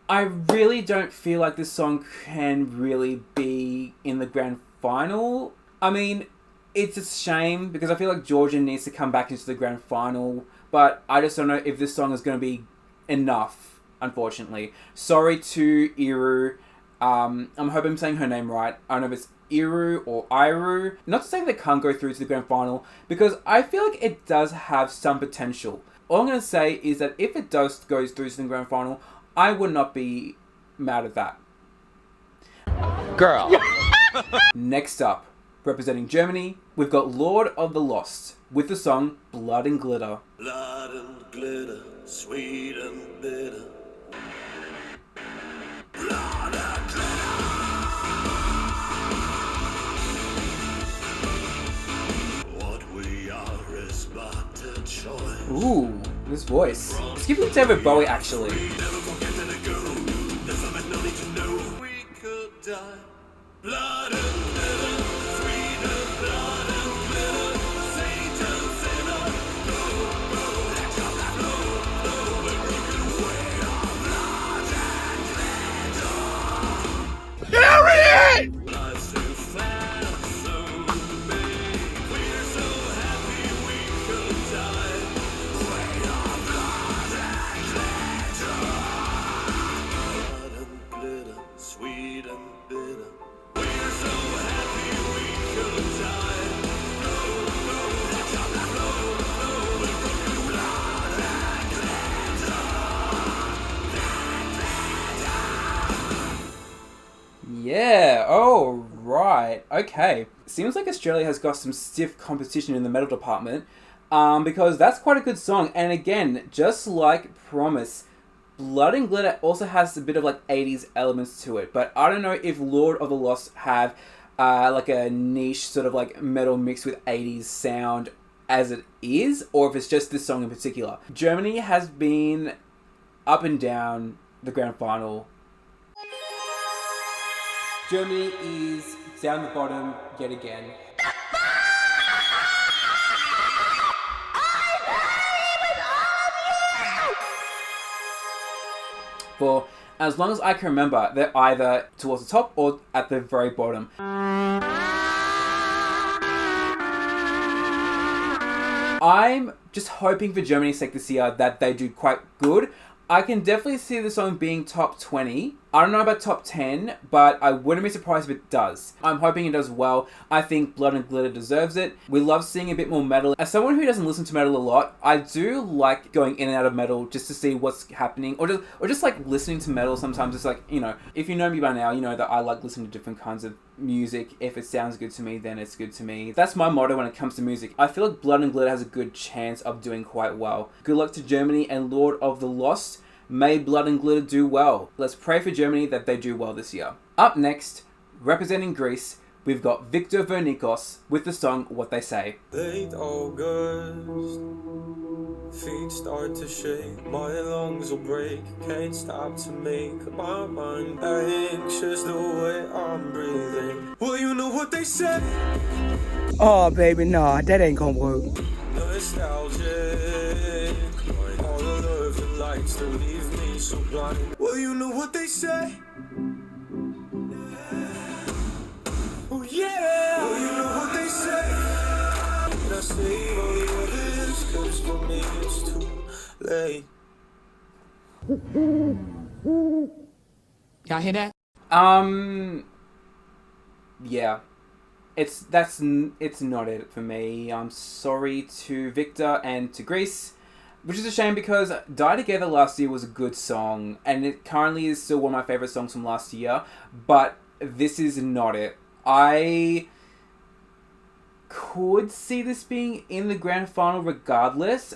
I really don't feel like this song can really be in the grand final. I mean, it's a shame because I feel like Georgia needs to come back into the grand final, but I just don't know if this song is going to be enough, unfortunately. Sorry to Iru. I hope I'm saying her name right. I don't know if it's Iru or Iru. Not to say that it can't go through to the grand final, because I feel like it does have some potential. All I'm going to say is that if it does go through to the grand final, I would not be mad at that. Girl. Next up, representing Germany, we've got Lord of the Lost with the song Blood and Glitter. Blood and glitter, sweet and bitter. Blood and glitter. What we are is but a choice. Ooh, this voice. It's giving David Bowie, actually. Never forget to let go. There's something no need to know. We could die. Blood and glitter, sweet and blood and glitter. Satan, sinner, go, go, let your blood flow, flow. The broken way of blood and glitter. Harriet! Life's too fast, so big. We're so happy we could die. Way of blood and glitter. Blood and glitter, sweet and bitter. We're so happy we could die. Go, go, let your blood flow, flow. The broken blood and glitter. Yeah, oh, right, okay. Seems like Australia has got some stiff competition in the medal department, because that's quite a good song. And again, just like Promise, Blood and Glitter also has a bit of like 80s elements to it, but I don't know if Lord of the Lost have like a niche sort of like metal mixed with 80s sound as it is, or if it's just this song in particular. Germany has been up and down the grand final. Germany is down the bottom yet again. For as long as I can remember, they're either towards the top or at the very bottom. I'm just hoping for Germany's sake this year that they do quite good. I can definitely see the song being top 20. I don't know about top 10, but I wouldn't be surprised if it does. I'm hoping it does well. I think Blood and Glitter deserves it. We love seeing a bit more metal. As someone who doesn't listen to metal a lot, I do like going in and out of metal just to see what's happening, or just like listening to metal sometimes. It's like, you know, if you know me by now, you know that I like listening to different kinds of music. If it sounds good to me, then it's good to me. That's my motto when it comes to music. I feel like Blood and Glitter has a good chance of doing quite well. Good luck to Germany and Lord of the Lost. May blood and glitter do well. Let's pray for Germany that they do well this year. Up next, representing Greece, we've got Victor Vernikos with the song What They Say. Late August, feet start to shake, my lungs will break, can't stop to make my mind anxious the way I'm breathing. Well, you know what they say? Oh, baby, nah, that ain't gonna work. Nostalgic, all the love and lights that leave me so blind. Well, you know what they say? Oh yeah, well, you know what they say? And I save all the others, 'cause for me it's too late. Y'all hear that? Yeah. It's not it for me. I'm sorry to Victor and to Greece, which is a shame because Die Together last year was a good song, and it currently is still one of my favourite songs from last year, but this is not it. I could see this being in the grand final regardless.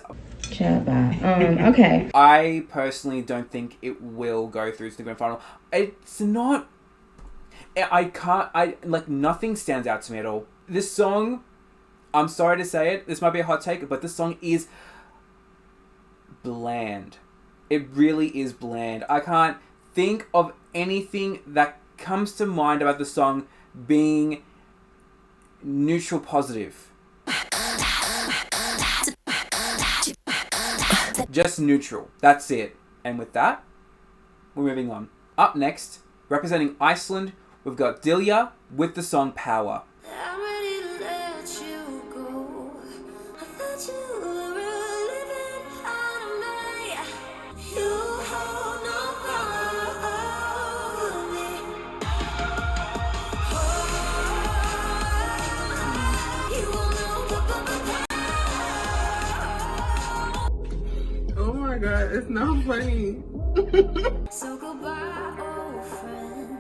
Okay. I personally don't think it will go through to the grand final. It's not... nothing stands out to me at all. This song, I'm sorry to say it, this might be a hot take, but this song is bland. It really is bland. I can't think of anything that comes to mind about the song being neutral positive. Just neutral. That's it. And with that, we're moving on. Up next, representing Iceland, we've got Dilja with the song Power. I'm ready to let you go. I thought you were living out of me. You hold no power over me. You will know. Oh my god, it's not funny. So goodbye, old friend.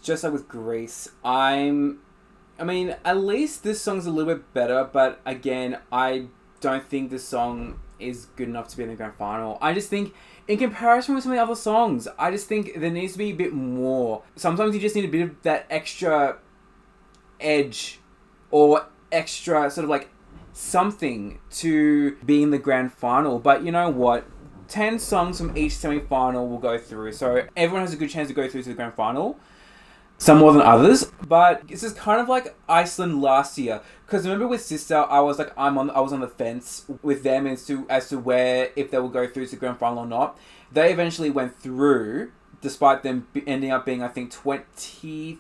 Just like with Greece, I mean, at least this song's a little bit better, but again, I don't think this song is good enough to be in the grand final. I just think, in comparison with some of the other songs, I just think there needs to be a bit more. Sometimes you just need a bit of that extra edge, or extra sort of like something to be in the grand final. But you know what? 10 songs from each semi-final will go through, so everyone has a good chance to go through to the grand final. Some more than others, but this is kind of like Iceland last year. Because remember with Sister, I was like, I was on the fence with them as to where, if they will go through to the grand final or not. They eventually went through, despite them ending up being, I think, 20...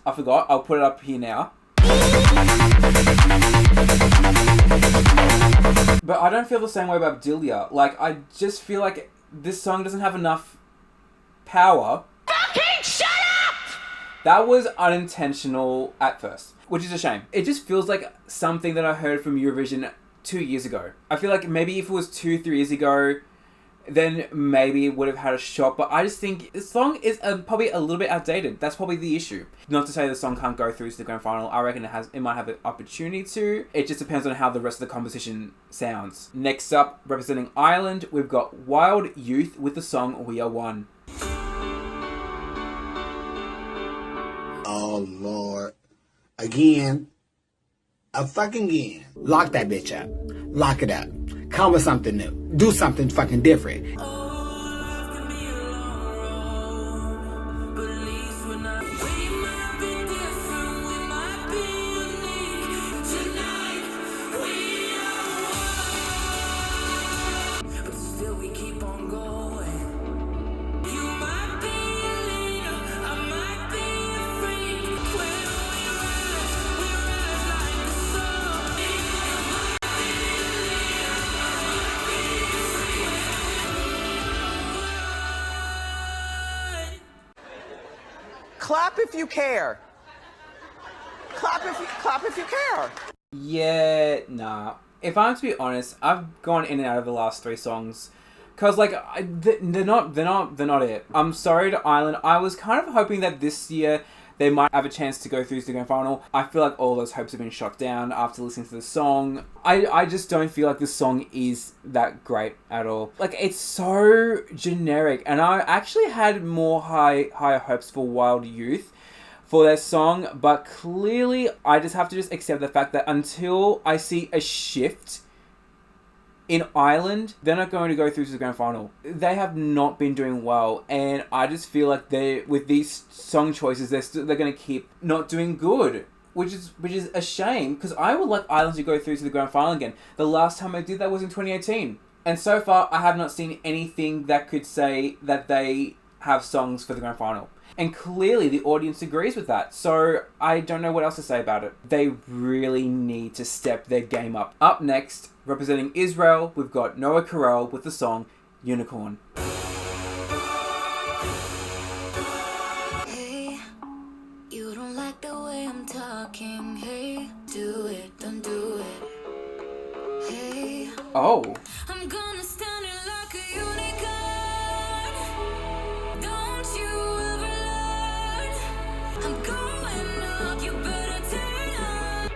I forgot, I'll put it up here now. But I don't feel the same way about Dilja. Like, I just feel like this song doesn't have enough power. Fucking shut up! That was unintentional at first, which is a shame. It just feels like something that I heard from Eurovision 2 years ago. I feel like maybe if it was 2-3 years ago, then maybe it would have had a shot. But I just think this song is probably a little bit outdated. That's probably the issue. Not to say the song can't go through to the grand final. I reckon it might have an opportunity to. It just depends on how the rest of the composition sounds. Next up, representing Ireland, we've got Wild Youth with the song We Are One. Oh, Lord. Again. A fucking again. Lock that bitch up. Lock it up. Come with something new. Do something fucking different. Clap if you care. Clap if you care. Yeah, nah. if I'm to be honest, I've gone in and out of the last 3 songs. Cause like they're not it. I'm sorry to Ireland. I was kind of hoping that this year they might have a chance to go through to the grand final. I feel like all those hopes have been shot down after listening to the song. I just don't feel like the song is that great at all. Like, it's so generic, and I actually had more higher hopes for Wild Youth for their song, but clearly I just have to accept the fact that until I see a shift in Ireland, they're not going to go through to the grand final. They have not been doing well, and I just feel like with these song choices, they're going to keep not doing good, which is a shame, because I would like Ireland to go through to the grand final again. The last time I did that was in 2018, and so far I have not seen anything that could say that they have songs for the grand final. And clearly the audience agrees with that. So I don't know what else to say about it. They really need to step their game up. Up next, representing Israel, we've got Noah Carell with the song Unicorn. Hey, you don't like the way I'm talking. Hey, do it, don't do it. Hey, oh. I'm gonna stand it like a unicorn. Don't you ever learn? I'm going up, you better turn up.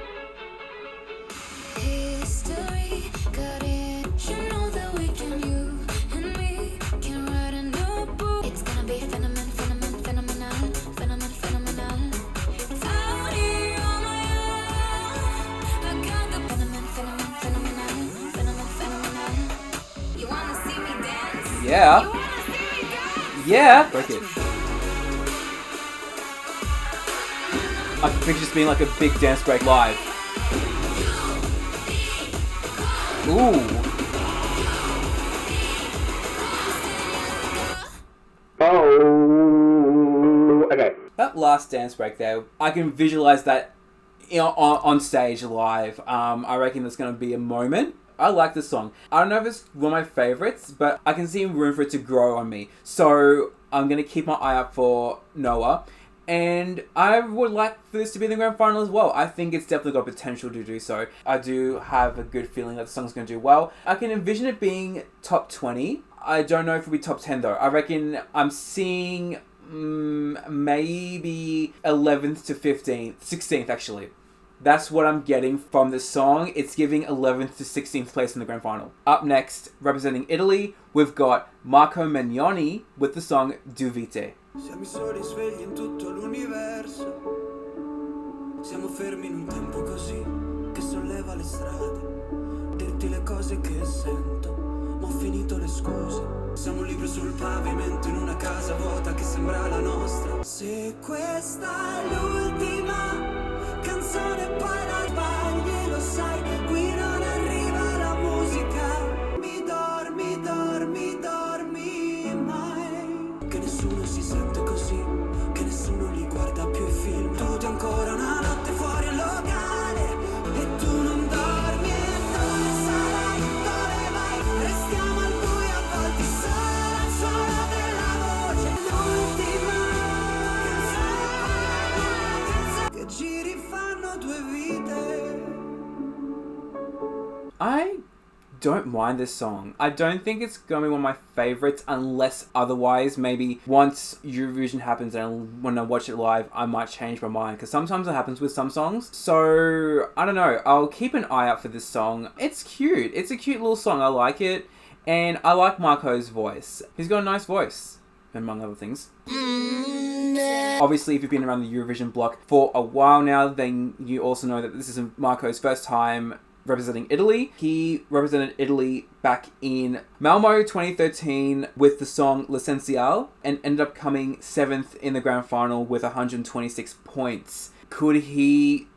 History got it, you know that we can, you and me can write a new book. It's gonna be phenomenal. It's out here on my own. I got the phenomenal. You wanna see me dance? Yeah. You wanna see me dance? Yeah. Break it. I can picture this being like a big dance break live. Ooh. Oh, okay. That last dance break there, I can visualize that on stage live. I reckon there's going to be a moment. I like this song. I don't know if it's one of my favorites, but I can see room for it to grow on me. So I'm going to keep my eye out for Noah. And I would like for this to be the grand final as well. I think it's definitely got potential to do so. I do have a good feeling that the song's going to do well. I can envision it being top 20. I don't know if it'll be top 10 though. I reckon I'm seeing maybe 11th to 15th, 16th actually. That's what I'm getting from this song. It's giving 11th to 16th place in the grand final. Up next, representing Italy, we've got Marco Magnoni with the song Duje. Siamo i soli svegli in tutto l'universo. Siamo fermi in un tempo così che solleva le strade. Dirti le cose che sento, ma ho finito le scuse. Siamo un libro sul pavimento in una casa vuota che sembra la nostra. Se questa è l'ultima canzone poi la sbagli, lo sai, qui non arriva la musica. Mi dormi mai. Che nessuno si sente così, che nessuno li guarda più i film. Tutti ancora una notte fuori al locale e tu non dormi. E dove sarai, dove vai? Restiamo al buio avvolti solo al suono della voce. L'ultima canzone che giri fanno 2 vite. I don't mind this song. I don't think it's going to be one of my favorites unless otherwise maybe once Eurovision happens and when I watch it live I might change my mind, because sometimes it happens with some songs. So I don't know, I'll keep an eye out for this song. It's cute. It's a cute little song. I like it, and I like Marco's voice. He's got a nice voice, among other things. Obviously, if you've been around the Eurovision block for a while now, then you also know that this is Marco's first time representing Italy. He represented Italy back in Malmo 2013 with the song L'Essential and ended up coming 7th in the grand final with 126 points. Could he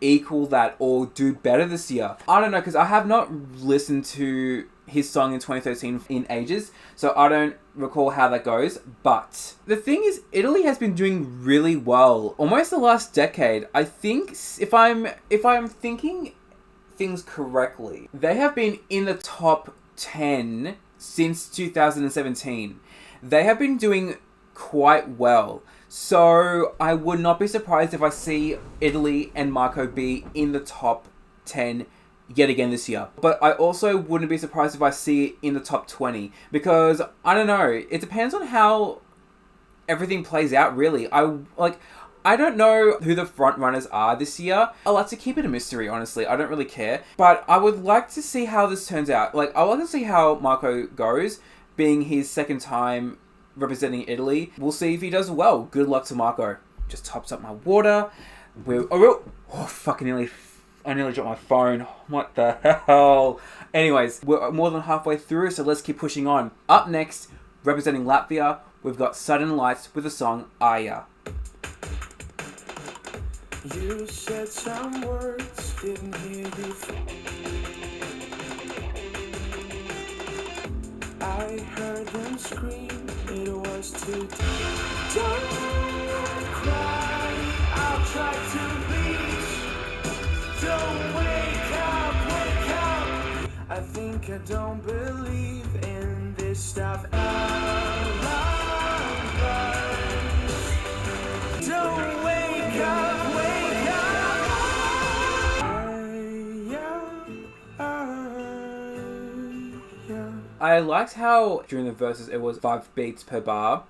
equal that or do better this year? I don't know, because I have not listened to his song in 2013 in ages, so I don't recall how that goes. But the thing is, Italy has been doing really well almost the last decade. I think if I'm thinking things correctly, they have been in the top 10 since 2017. They have been doing quite well. So I would not be surprised if I see Italy and Marco be in the top 10 yet again this year. But I also wouldn't be surprised if I see it in the top 20, because I don't know, it depends on how everything plays out, really. I don't know who the front runners are this year. I like to keep it a mystery, honestly. I don't really care. But I would like to see how this turns out. Like, I would like to see how Marco goes, being his second time representing Italy. We'll see if he does well. Good luck to Marco. Just tops up my water. I nearly dropped my phone. What the hell? Anyways, we're more than halfway through, so let's keep pushing on. Up next, representing Latvia, we've got Sudden Lights with the song Aijā. You said some words, didn't hear before. I heard them scream, it was too deep. Don't cry, I'll try to reach. Don't wake up. I think I don't believe in this stuff. Don't wake up. I liked how during the verses it was 5 beats per bar,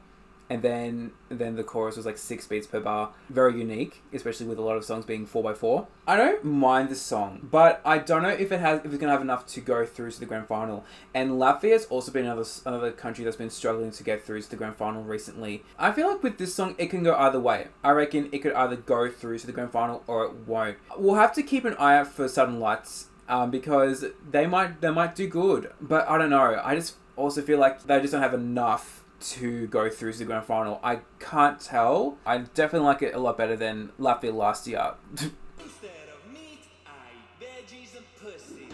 and then the chorus was like 6 beats per bar. Very unique, especially with a lot of songs being 4x4. I don't mind this song, but I don't know if it's gonna have enough to go through to the grand final. And Latvia has also been another country that's been struggling to get through to the grand final recently. I feel like with this song it can go either way. I reckon it could either go through to the grand final or it won't. We'll have to keep an eye out for Sudden Lights. Because they might do good, but I don't know. I just also feel like they just don't have enough to go through to the grand final. I can't tell. I definitely like it a lot better than Latvia last year. Instead of meat, I eat veggies and pussy.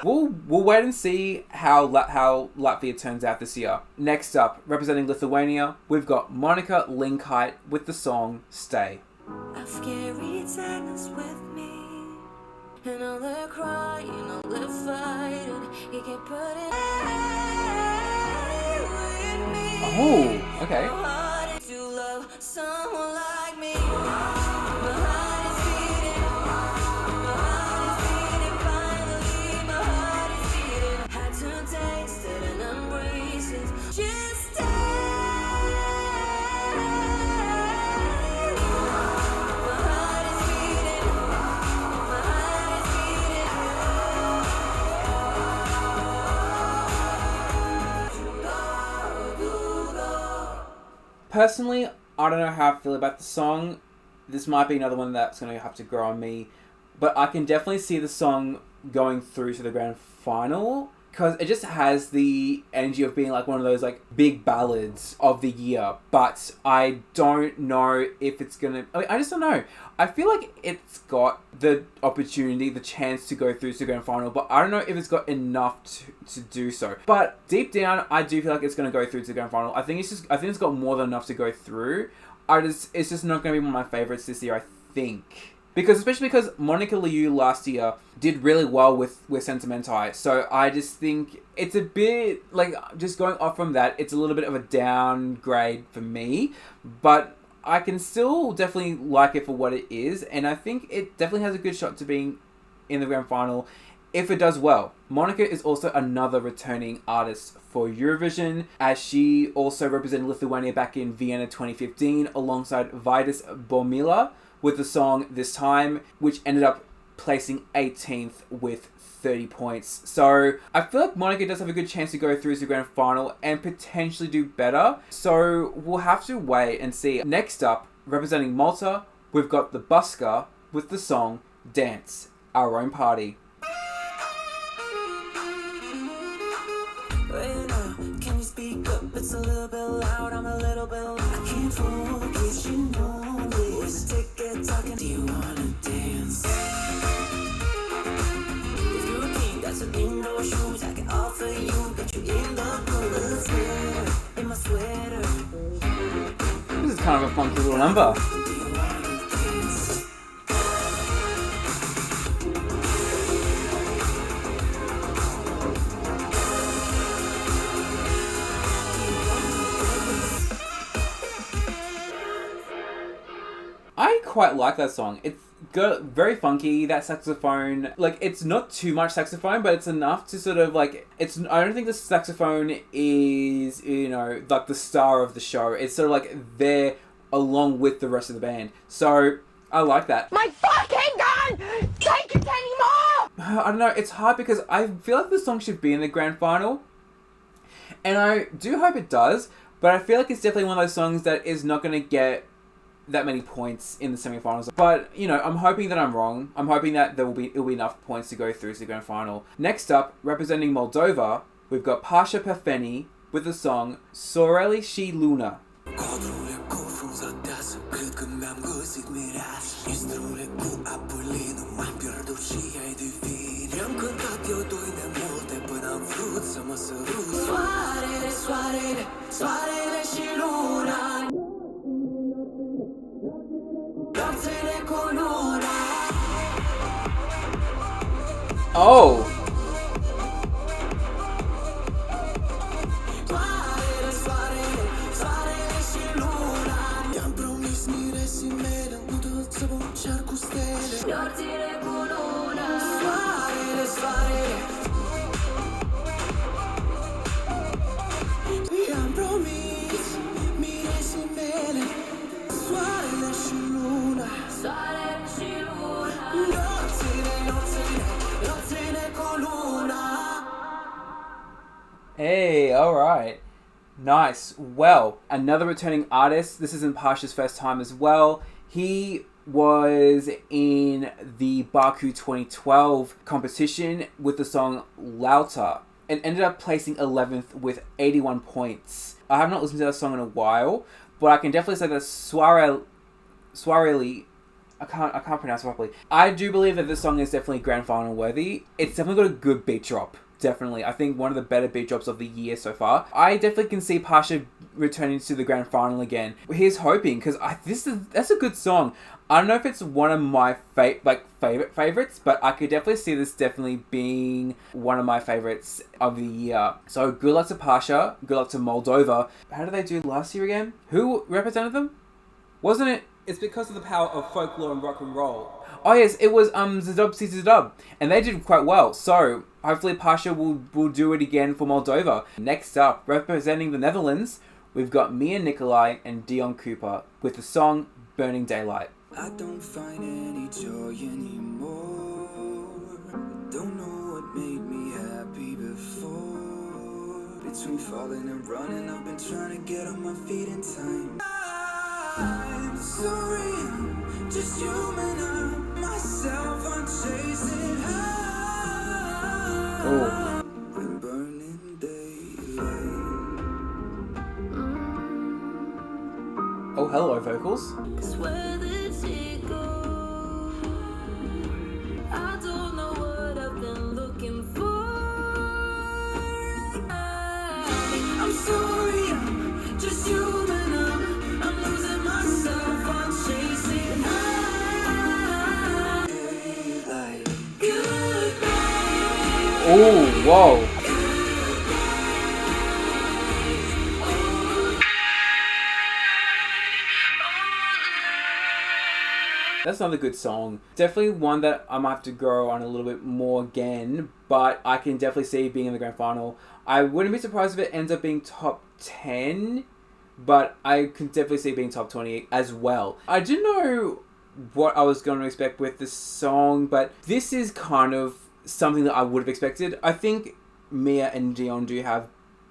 We'll wait and see how Latvia turns out this year. Next up, representing Lithuania, we've got Monica Linkite with the song Stay. I've carried sadness with me, and all the crying, all the fighting, you can put it with me. Oh, okay. How hard it is to love someone like me. My heart is beating, my heart is beating, finally my heart is beating. Had to taste it and embrace it. Just stay. My heart is beating, my heart is beating. Personally, I don't know how I feel about the song. This might be another one that's going to have to grow on me. But I can definitely see the song going through to the grand final, because it just has the energy of being like one of those like big ballads of the year. But I don't know if it's gonna, I just don't know. I feel like it's got the opportunity, the chance to go through to the grand final, but I don't know if it's got enough to do so. But deep down, I do feel like it's gonna go through to the grand final. I think it's got more than enough to go through. It's just not gonna be one of my favorites this year, I think. Especially because Monica Liu last year did really well with Sentimentai. So I just think it's a bit, like, just going off from that, it's a little bit of a downgrade for me. But I can still definitely like it for what it is. And I think it definitely has a good shot to being in the grand final if it does well. Monica is also another returning artist for Eurovision, as she also represented Lithuania back in Vienna 2015 alongside Vaidas Bomila with the song This Time, which ended up placing 18th with 30 points. So I feel like Monica does have a good chance to go through to the grand final and potentially do better. So we'll have to wait and see. Next up, representing Malta, we've got the Busker with the song Dance, Our Own Party. Can you speak up? It's a little bit loud, I'm a little bit loud. I can't focus, you know this. Ticket talking, do you wanna dance? If you're a king, got some indoor shoes I can offer you. Get you in the cool, in my sweater. This is kind of a funky little number. quite like that song. It's got very funky, that saxophone. Like, it's not too much saxophone, but it's enough to sort of, like, it's, I don't think the saxophone is, you know, like the star of the show. It's sort of like there along with the rest of the band. So, I like that. My fucking gun! Take it anymore! I don't know, it's hard because I feel like the song should be in the grand final. And I do hope it does, but I feel like it's definitely one of those songs that is not going to get that many points in the semi-finals. But, you know, I'm hoping that I'm wrong. I'm hoping that it'll be enough points to go through to the grand final. Next up, representing Moldova, we've got Pasha Perfeni with the song Soarele și Luna. Soarele, soarele, soarele și luna. Nopțile cu luna. Oh! Soarele, soarele, soarele și luna. I-am promis miresii mele, nu tot să vom cer cu stele. Nopțile cu luna. Soarele, soarele. I-am promis miresii mele. Soarele și luna. Soarele și luna. Nopțile, nopțile, nopțile cu luna. Hey, alright. Nice. Well, another returning artist. This isn't Pasha's first time as well. He was in the Baku 2012 competition with the song Lauta and ended up placing 11th with 81 points. I have not listened to that song in a while, but I can definitely say that Soarele, I can't pronounce it properly. I do believe that this song is definitely grand final worthy. It's definitely got a good beat drop. Definitely. I think one of the better beat drops of the year so far. I definitely can see Pasha returning to the grand final again. Here's hoping, because that's a good song. I don't know if it's one of my favorites, but I could definitely see this definitely being one of my favorites of the year. So good luck to Pasha. Good luck to Moldova. How did they do last year again? Who represented them? Wasn't it? It's because of the power of folklore and rock and roll. Oh yes, it was Zadub, and they did quite well. So hopefully Pasha will do it again for Moldova. Next up, representing the Netherlands, we've got Mia Nicolai and Dion Cooper with the song Burning Daylight. I don't find any joy anymore. Don't know what made me happy before. Between falling and running, I've been trying to get on my feet in time. I'm sorry, I'm just human. I'm myself, I'm chasing high. Oh. I'm burning daylight. Oh, hello, vocals. Where did she go? I don't know what I've been looking for. I'm sorry, I'm just human. I'm losing myself. I'm chasing high. Goodbye. Oh, whoa. That's another good song. Definitely one that I might have to grow on a little bit more again, but I can definitely see it being in the grand final. I wouldn't be surprised if it ends up being top 10, but I can definitely see it being top 20 as well. I didn't know what I was going to expect with this song, but this is kind of something that I would have expected. I think Mia and Dion do have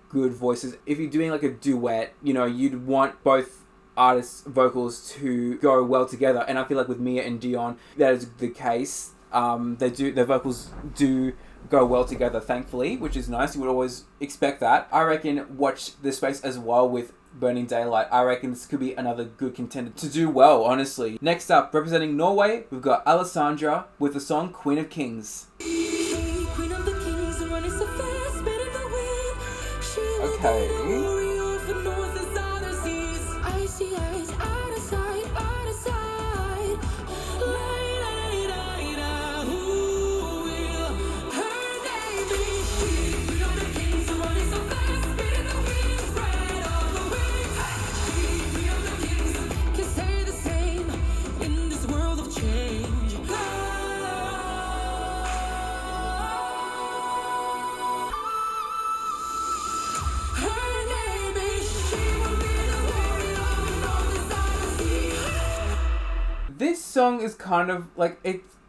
good voices. If you're doing like a duet, you know, you'd want both artists' vocals to go well together, and I feel like with Mia and Dion that is the case. Their vocals do go well together, thankfully, which is nice. You would always expect that. I reckon watch this space as well with Burning Daylight. I reckon this could be another good contender to do well, honestly. Next up, representing Norway, we've got Alessandra with the song Queen of Kings. Queen of the Kings, and running so fast, better than wind. She will Okay. be the warrior for north and southern seas. Icy eyes, out of sight, out of sight. Who will her name be? Queen of the Kings, and running so fast, better than wind. Spread all the wings. Queen of the Kings can stay the same in this song is kind of like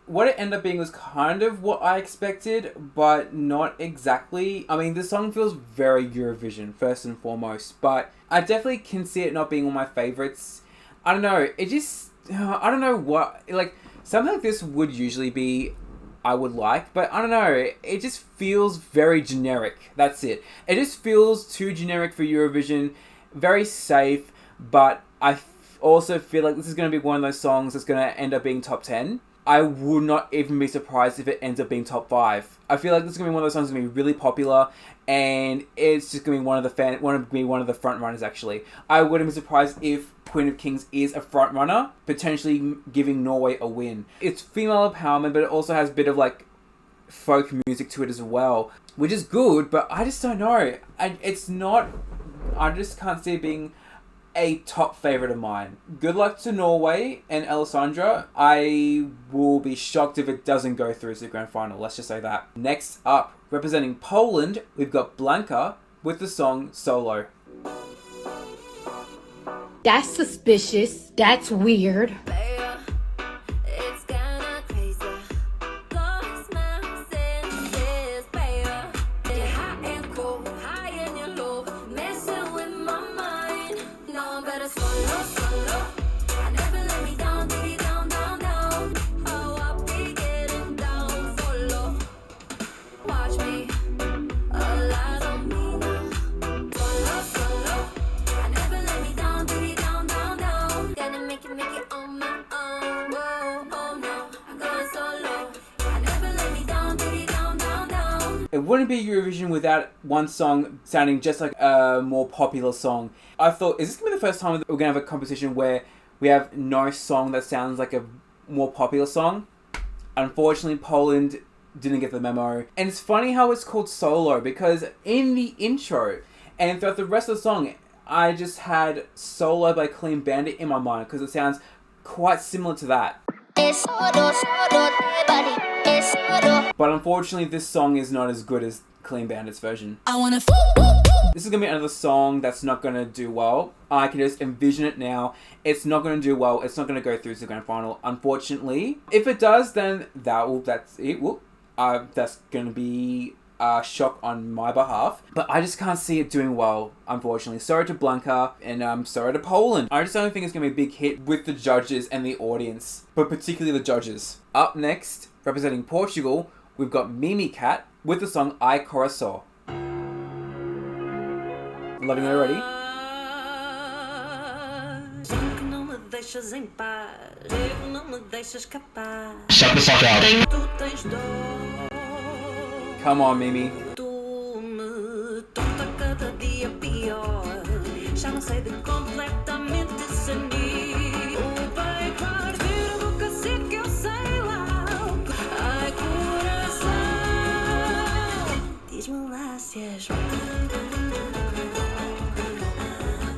what it ended up being was kind of what I expected, but not exactly. I mean, the song feels very Eurovision, first and foremost, but I definitely can see it not being one of my favourites. I don't know, it just, I don't know what, like, something like this would usually be, I would like, but I don't know, it just feels very generic, that's it. It just feels too generic for Eurovision, very safe, but I also feel like this is going to be one of those songs that's going to end up being top 10. I would not even be surprised if it ends up being top 5. I feel like this is going to be one of those songs that's going to be really popular, and it's just going to be one of the front runners, actually. I wouldn't be surprised if Queen of Kings is a front runner, potentially giving Norway a win. It's female empowerment, but it also has a bit of like folk music to it as well, which is good, but I just don't know. I just can't see it being a top favourite of mine. Good luck to Norway and Alessandra. I will be shocked if it doesn't go through to the grand final, let's just say that. Next up, representing Poland, we've got Blanka with the song Solo. That's suspicious. That's weird. It wouldn't be Eurovision without one song sounding just like a more popular song. I thought, is this going to be the first time that we're going to have a competition where we have no song that sounds like a more popular song? Unfortunately, Poland didn't get the memo. And it's funny how it's called Solo, because in the intro and throughout the rest of the song, I just had Solo by Clean Bandit in my mind, because it sounds quite similar to that. But unfortunately, this song is not as good as Clean Bandit's version. This is going to be another song that's not going to do well. I can just envision it now. It's not going to do well. It's not going to go through to the grand final, unfortunately. If it does, then that's it. That's going to be a shock on my behalf. But I just can't see it doing well, unfortunately. Sorry to Blanka, and sorry to Poland. I just don't think it's going to be a big hit with the judges and the audience, but particularly the judges. Up next, representing Portugal, we've got Mimi Cat with the song Ai Coração. Loving it already? Come on, Mimi.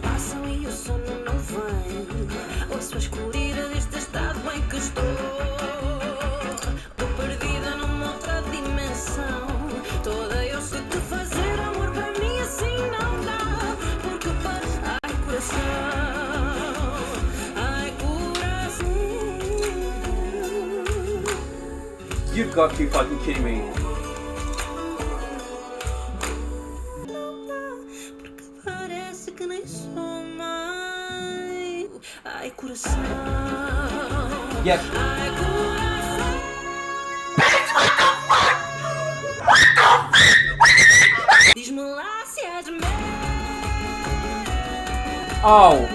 Passam e o sono não vem. Ouço a escuridão deste estado em que estou. Tô perdida numa outra dimensão. Toda eu sei que fazer amor para mim assim não dá. Porque para. Ai, coração. Ai, coração. You've got to be fucking kidding me. Ai, coração. Yep. Ai, coração. Diz-me lá se és meu. Oh.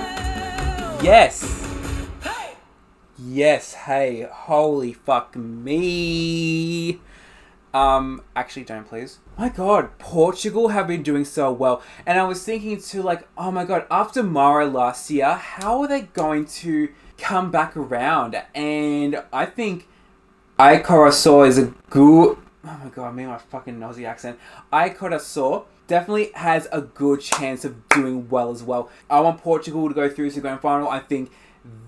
Yes. Yes, hey. Holy fuck me. Actually don't, please. My god, Portugal have been doing so well. And I was thinking too, like, oh my god, after Mara last year, how are they going to come back around? And I think Ai Coração is a good... Oh my god, me and my fucking Aussie accent. Ai Coração definitely has a good chance of doing well as well. I want Portugal to go through to the grand final. I think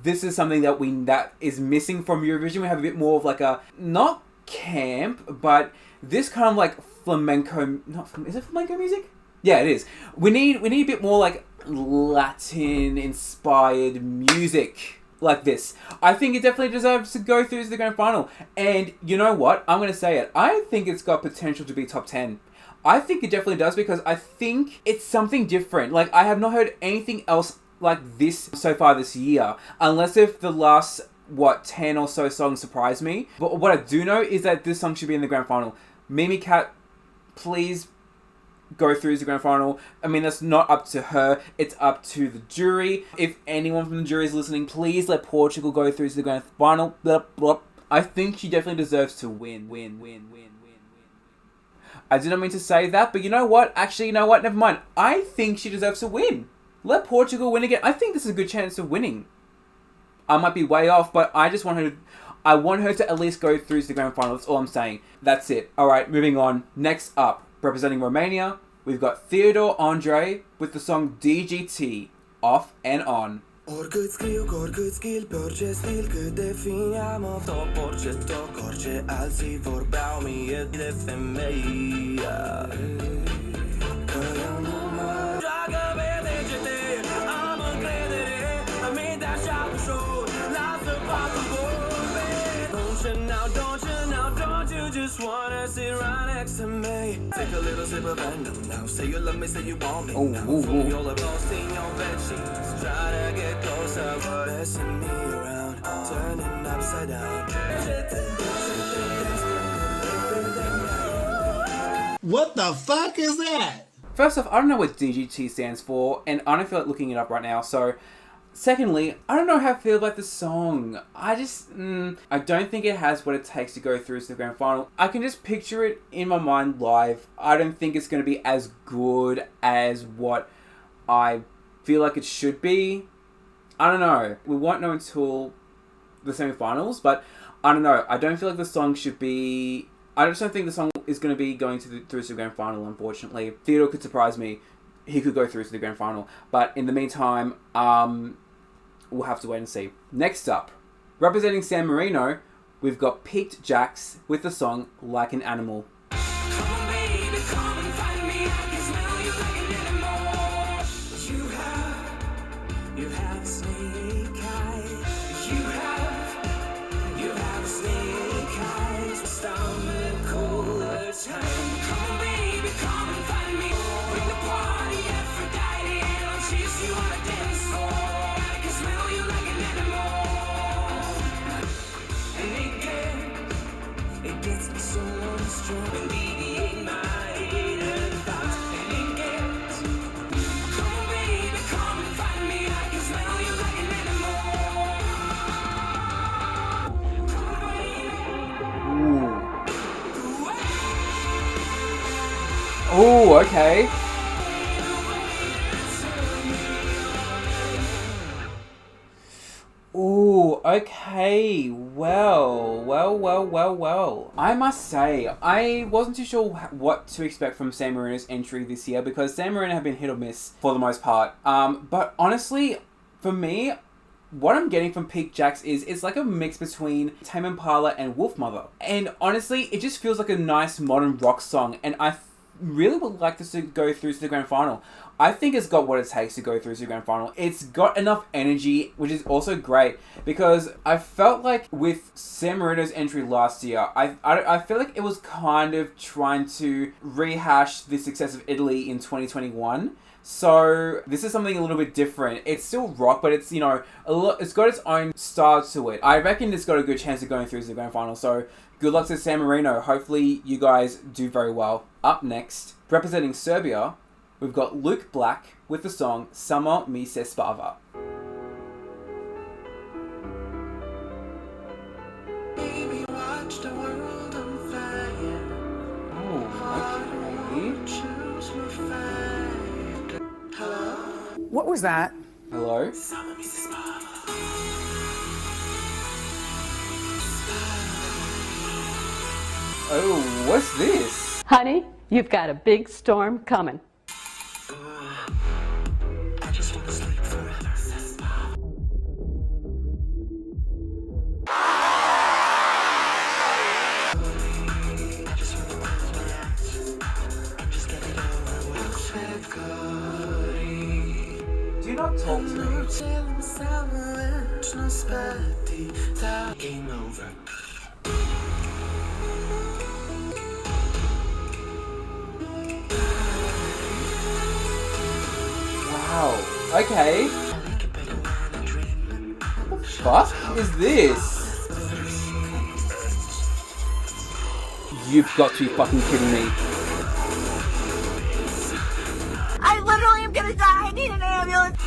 this is something that is missing from Eurovision. We have a bit more of like a... Not camp, but this kind of like flamenco, is it flamenco music? Yeah, it is. We need a bit more like Latin inspired music like this. I think it definitely deserves to go through to the grand final. And you know what? I'm going to say it. I think it's got potential to be top 10. I think it definitely does because I think it's something different. Like, I have not heard anything else like this so far this year. Unless if the last, 10 or so songs surprise me. But what I do know is that this song should be in the grand final. Mimi Cat, please go through to the grand final. I mean, that's not up to her. It's up to the jury. If anyone from the jury is listening, please let Portugal go through to the grand final. Blah, blah. I think she definitely deserves to win. I didn't mean to say that, but you know what? Actually, you know what? Never mind. I think she deserves to win. Let Portugal win again. I think this is a good chance of winning. I might be way off, but I just want her to... I want her to at least go through to the grand final. That's all I'm saying. That's it. Alright, moving on. Next up, representing Romania, we've got Theodore Andre with the song D.G.T, Off and On. Oricât scriu, cu oricât skill, pe orice stil, cât defineam of top, orice stoc, orice alții vorbeau mie de femei. Că eu nu mă joacă pe degete, am încredere, am minte așa ușor, lasă patul vorbe. Don't you just wanna sit right next to me? Take a little sip of venom now, say you love me, say you want me now. Fool you all up lost in your bed sheets, try to get closer, but messing me around, turning upside down. What the fuck is that? First off, I don't know what DGT stands for, and I don't feel like looking it up right now, so... Secondly, I don't know how I feel about the song. I just... I don't think it has what it takes to go through to the grand final. I can just picture it in my mind live. I don't think it's going to be as good as what I feel like it should be. I don't know. We won't know until the semi-finals, but I don't know. I don't feel like the song should be... I just don't think the song is going to be going through to the grand final, unfortunately. Theodore could surprise me. He could go through to the grand final. But in the meantime, we'll have to wait and see. Next up, representing San Marino, we've got Peaked Jacks with the song Like an Animal. Oh, okay. Oh, okay. Well. I must say, I wasn't too sure what to expect from San Marino's entry this year because San Marino have been hit or miss for the most part. But honestly, for me, what I'm getting from Peak Jacks is it's like a mix between Tame Impala and Wolfmother. And honestly, it just feels like a nice modern rock song, and I really would like this to go through to the grand final. I think it's got what it takes to go through to the grand final. It's got enough energy, which is also great, because I felt like with San Marino's entry last year, I feel like it was kind of trying to rehash the success of Italy in 2021. So this is something a little bit different. It's still rock, but it's, you know, it's got its own style to it. I reckon it's got a good chance of going through to the grand final. So good luck to San Marino. Hopefully you guys do very well. Up next, representing Serbia, we've got Luke Black with the song Samo mi se spava. Baby, watch the world on fire. Oh, okay. Hello? What was that? Hello? Samo mi se spava. Oh, what's this? Honey, you've got a big storm coming. I just want to sleep forever. Do you know Talk to me. Wow. Okay. What the fuck is this? You've got to be fucking kidding me. I literally am gonna die. I need an ambulance.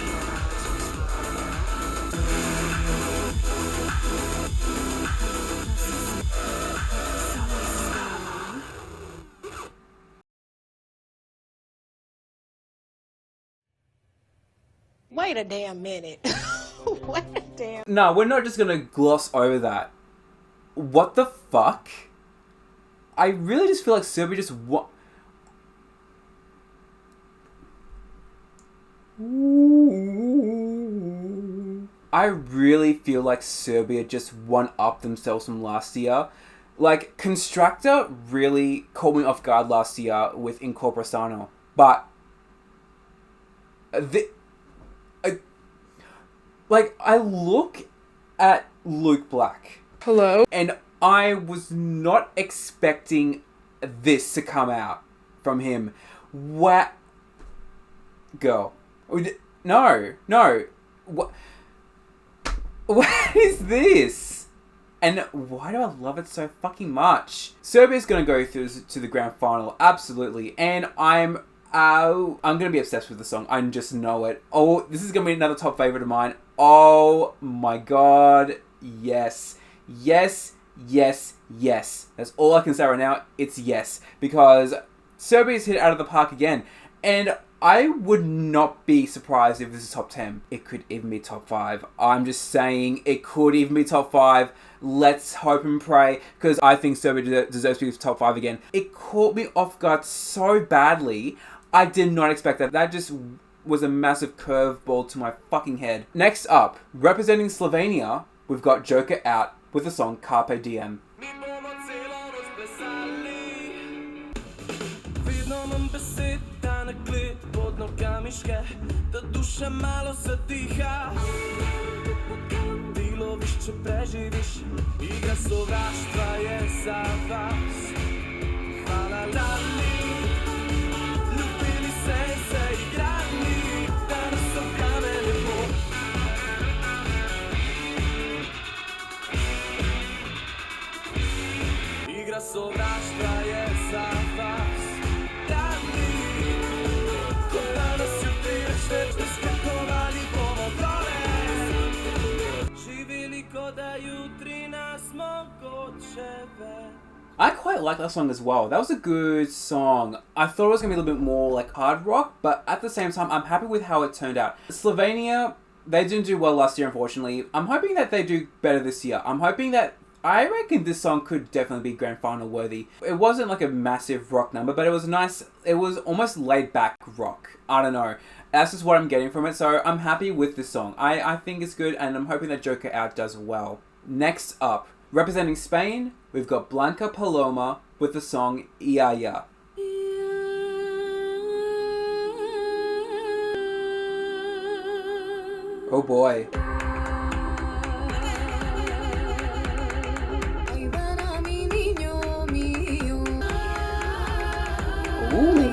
Wait a damn minute. Wait a damn. No, we're not just gonna gloss over that. What the fuck? I really just feel like Serbia just I really feel like Serbia just one-upped themselves from last year. Like, Constructor really caught me off guard last year with Coração, but I look at Luke Black. Hello? And I was not expecting this to come out from him. What? Girl. No. What is this? And why do I love it so fucking much? Serbia's gonna go through to the grand final, absolutely. And I'm gonna be obsessed with the song. I just know it. Oh, this is gonna be another top favorite of mine. Oh my god. Yes. Yes. Yes. Yes. That's all I can say right now. It's yes. Because Serbia's hit it out of the park again. And I would not be surprised if this is top 10. It could even be top 5. I'm just saying it could even be top 5. Let's hope and pray, because I think Serbia deserves to be top 5 again. It caught me off guard so badly. I did not expect that. That just was a massive curveball to my fucking head. Next up, representing Slovenia, we've got Joker out with the song Carpe Diem. I quite like that song as well. That was a good song. I thought it was going to be a little bit more like hard rock, but at the same time, I'm happy with how it turned out. Slovenia, they didn't do well last year, unfortunately. I'm hoping that they do better this year. I reckon this song could definitely be grand final worthy. It wasn't like a massive rock number, but it was nice. It was almost laid back rock. I don't know. That's just what I'm getting from it, so I'm happy with this song. I think it's good, and I'm hoping that Joker Out does well. Next up, representing Spain, we've got Blanca Paloma with the song Aijā. Oh boy. Ooh.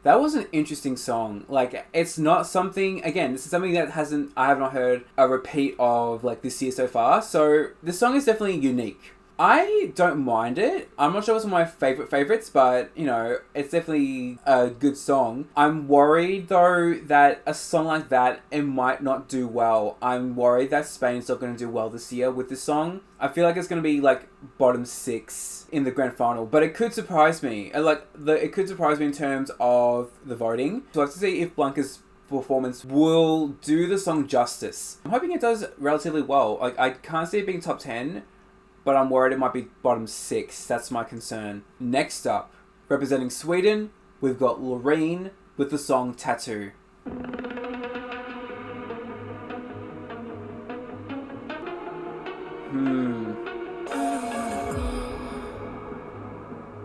That was an interesting song. Like, it's not something, again, this is something that I have not heard a repeat of, like, this year so far. So, this song is definitely unique. I don't mind it. I'm not sure it's one of my favorites, but, you know, it's definitely a good song. I'm worried, though, that a song like that, it might not do well. I'm worried that Spain's not going to do well this year with this song. I feel like it's going to be, like, bottom 6 in the grand final, but it could surprise me. It could surprise me in terms of the voting. So I have to see if Blanca's performance will do the song justice. I'm hoping it does relatively well. Like, I can't see it being top 10, but I'm worried it might be bottom 6. That's my concern. Next up, representing Sweden, we've got Loreen with the song Tattoo.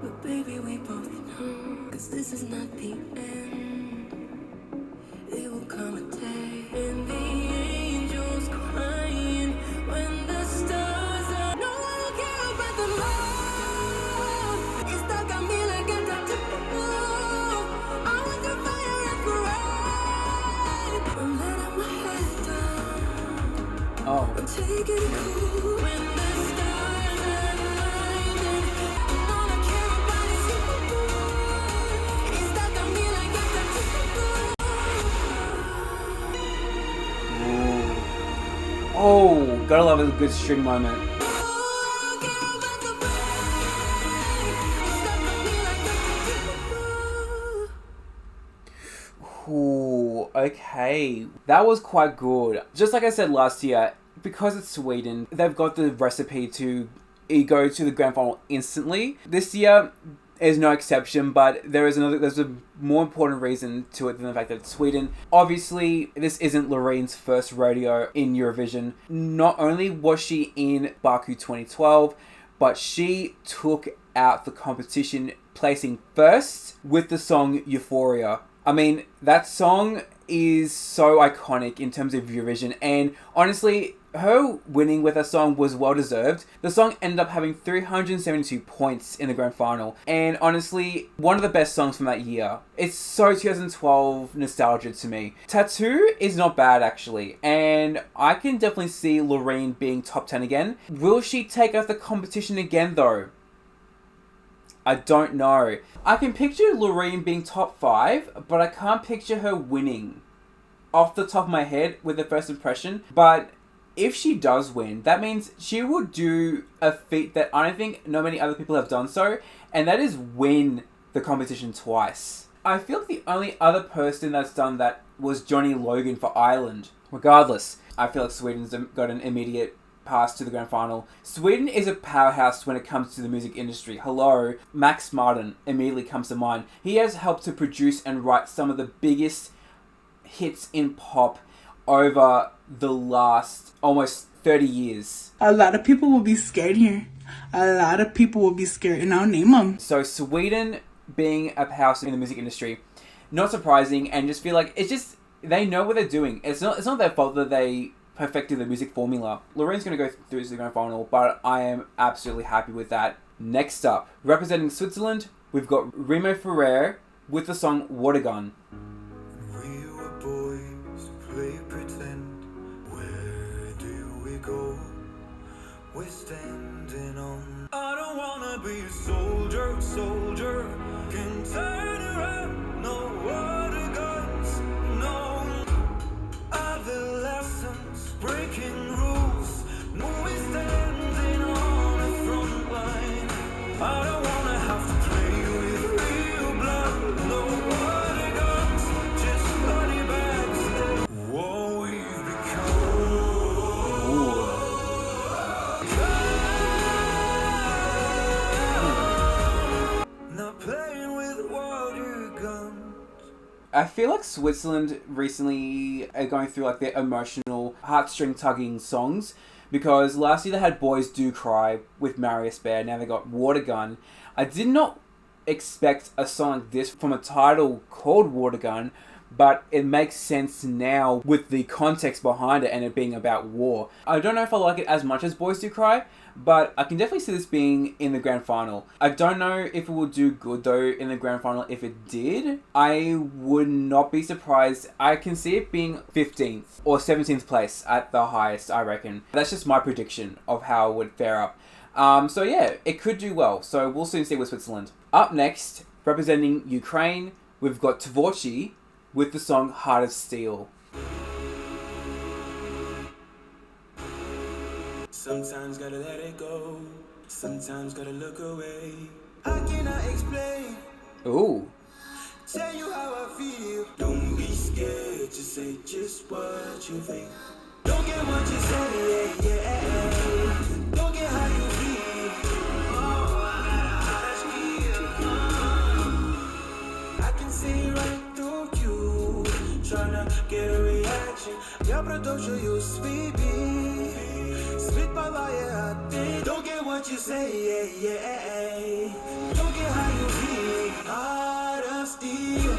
But baby, we both know, 'cause this is not the end. It will come a day, and the angels crying when the stars are. No one will care about the love. It's stuck on me like a tattoo. I want the fire and parade. I'm letting my head down. Oh. I'm taking it cool when the stars are shining. All I care about is you. It's stuck on me like a tattoo. Oh, gotta love a good string moment. Ooh, okay. That was quite good. Just like I said last year, because it's Sweden, they've got the recipe to go to the grand final instantly. This year is no exception, but there's a more important reason to it than the fact that it's Sweden. Obviously, this isn't Loreen's first rodeo in Eurovision. Not only was she in Baku 2012, but she took out the competition, placing first with the song Euphoria. I mean, that song is so iconic in terms of Eurovision, and honestly, her winning with a song was well deserved. The song ended up having 372 points in the grand final, and honestly, one of the best songs from that year. It's so 2012 nostalgia to me. Tattoo is not bad actually, and I can definitely see Loreen being top 10 again. Will she take out the competition again though? I don't know. I can picture Loreen being top 5, but I can't picture her winning off the top of my head with the first impression. But if she does win, that means she will do a feat that I don't think no many other people have done so, and that is win the competition twice. I feel like the only other person that's done that was Johnny Logan for Ireland. Regardless, I feel like Sweden's got an immediate pass to the grand final. Sweden is a powerhouse when it comes to the music industry. Hello, Max Martin immediately comes to mind. He has helped to produce and write some of the biggest hits in pop over the last almost 30 years. A lot of people will be scared here. A lot of people will be scared, and I'll name them. So Sweden being a powerhouse in the music industry, not surprising, and just feel like it's just, they know what they're doing. It's not their fault that they perfected the music formula. Loreen's going to go through to the grand final, but I am absolutely happy with that. Next up, representing Switzerland, we've got Remo Ferrer with the song Watergun. We were boys who play pretend. Where do we go? We're standing on. I don't wanna be a soldier, can turn around, no water guns, no adolescents breaking rules. No, we're standing on the front line. I don't wanna have to play with real blood, no water guns, just body bags. Whoa, we've become not playing with water guns. I feel like Switzerland recently are going through like their emotional, heartstring tugging songs, because last year they had Boys Do Cry with Marius Bear, now they got Watergun. I did not expect a song like this from a title called Watergun, but it makes sense now with the context behind it and it being about war. I don't know if I like it as much as Boys Do Cry, but I can definitely see this being in the grand final. I don't know if it will do good though in the grand final. If it did, I would not be surprised. I can see it being 15th or 17th place at the highest, I reckon. That's just my prediction of how it would fare up. So yeah, it could do well. So we'll soon see with Switzerland. Up next, representing Ukraine, we've got Tvorchi with the song Heart of Steel. Sometimes gotta let it go. Sometimes gotta look away. I cannot explain. Ooh. Tell you how I feel. Don't be scared to say just what you think. Don't get what you say, yeah, yeah. Don't get how you feel. Oh, I can see right through you. Tryna get a reaction. Я продолжаю sweet beat. Sweet mama, yeah, I think. Don't get what you say, yeah, yeah. Don't get how you feel. Heart of steel.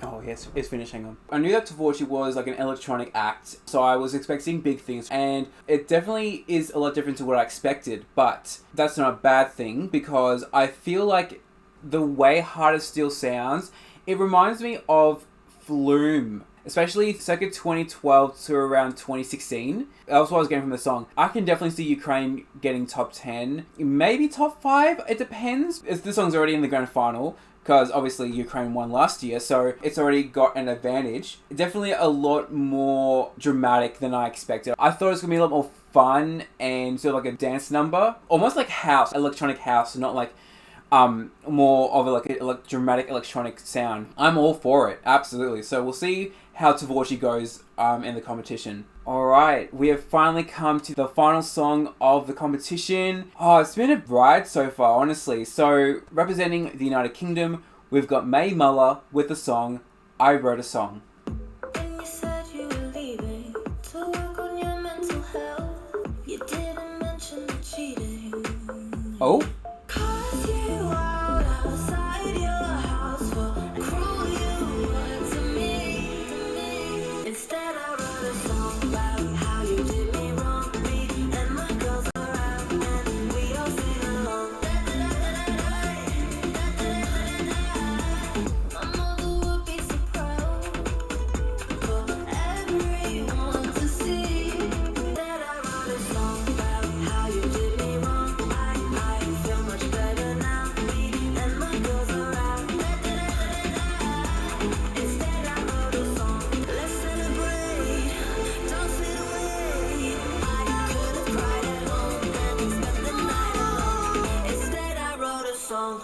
Oh yes, it's finishing them. I knew that Tvorchi was like an electronic act, so I was expecting big things, and it definitely is a lot different to what I expected, but that's not a bad thing, because I feel like the way Heart of Steel sounds, it reminds me of Flume, especially circa 2012 to around 2016. That's what I was getting from the song. I can definitely see Ukraine getting top 10, maybe top 5, it depends. The song's already in the grand final, because obviously Ukraine won last year, so it's already got an advantage. Definitely a lot more dramatic than I expected. I thought it was going to be a lot more fun and sort of like a dance number. Almost like house, electronic house, not like more of a dramatic electronic sound. I'm all for it, absolutely. So we'll see how Tvorchi goes in the competition. Alright, we have finally come to the final song of the competition. Oh, it's been a ride so far, honestly. So, representing the United Kingdom, we've got May Muller with the song, I Wrote a Song. When you said you were leaving to work on your mental health, you didn't mention the cheating. Oh? Cause you out outside your house for cruel you were to me. Instead I wrote a song about how you did me wrong. Me and my girls around and we all sing along. My mother would be so proud for everyone to see that I wrote a song about how you did me wrong. I feel much better now. Me and my girls around. Instead I wrote a song. Let's celebrate. Don't sit away. I could have cried at home and spent the night alone. Instead I wrote a song.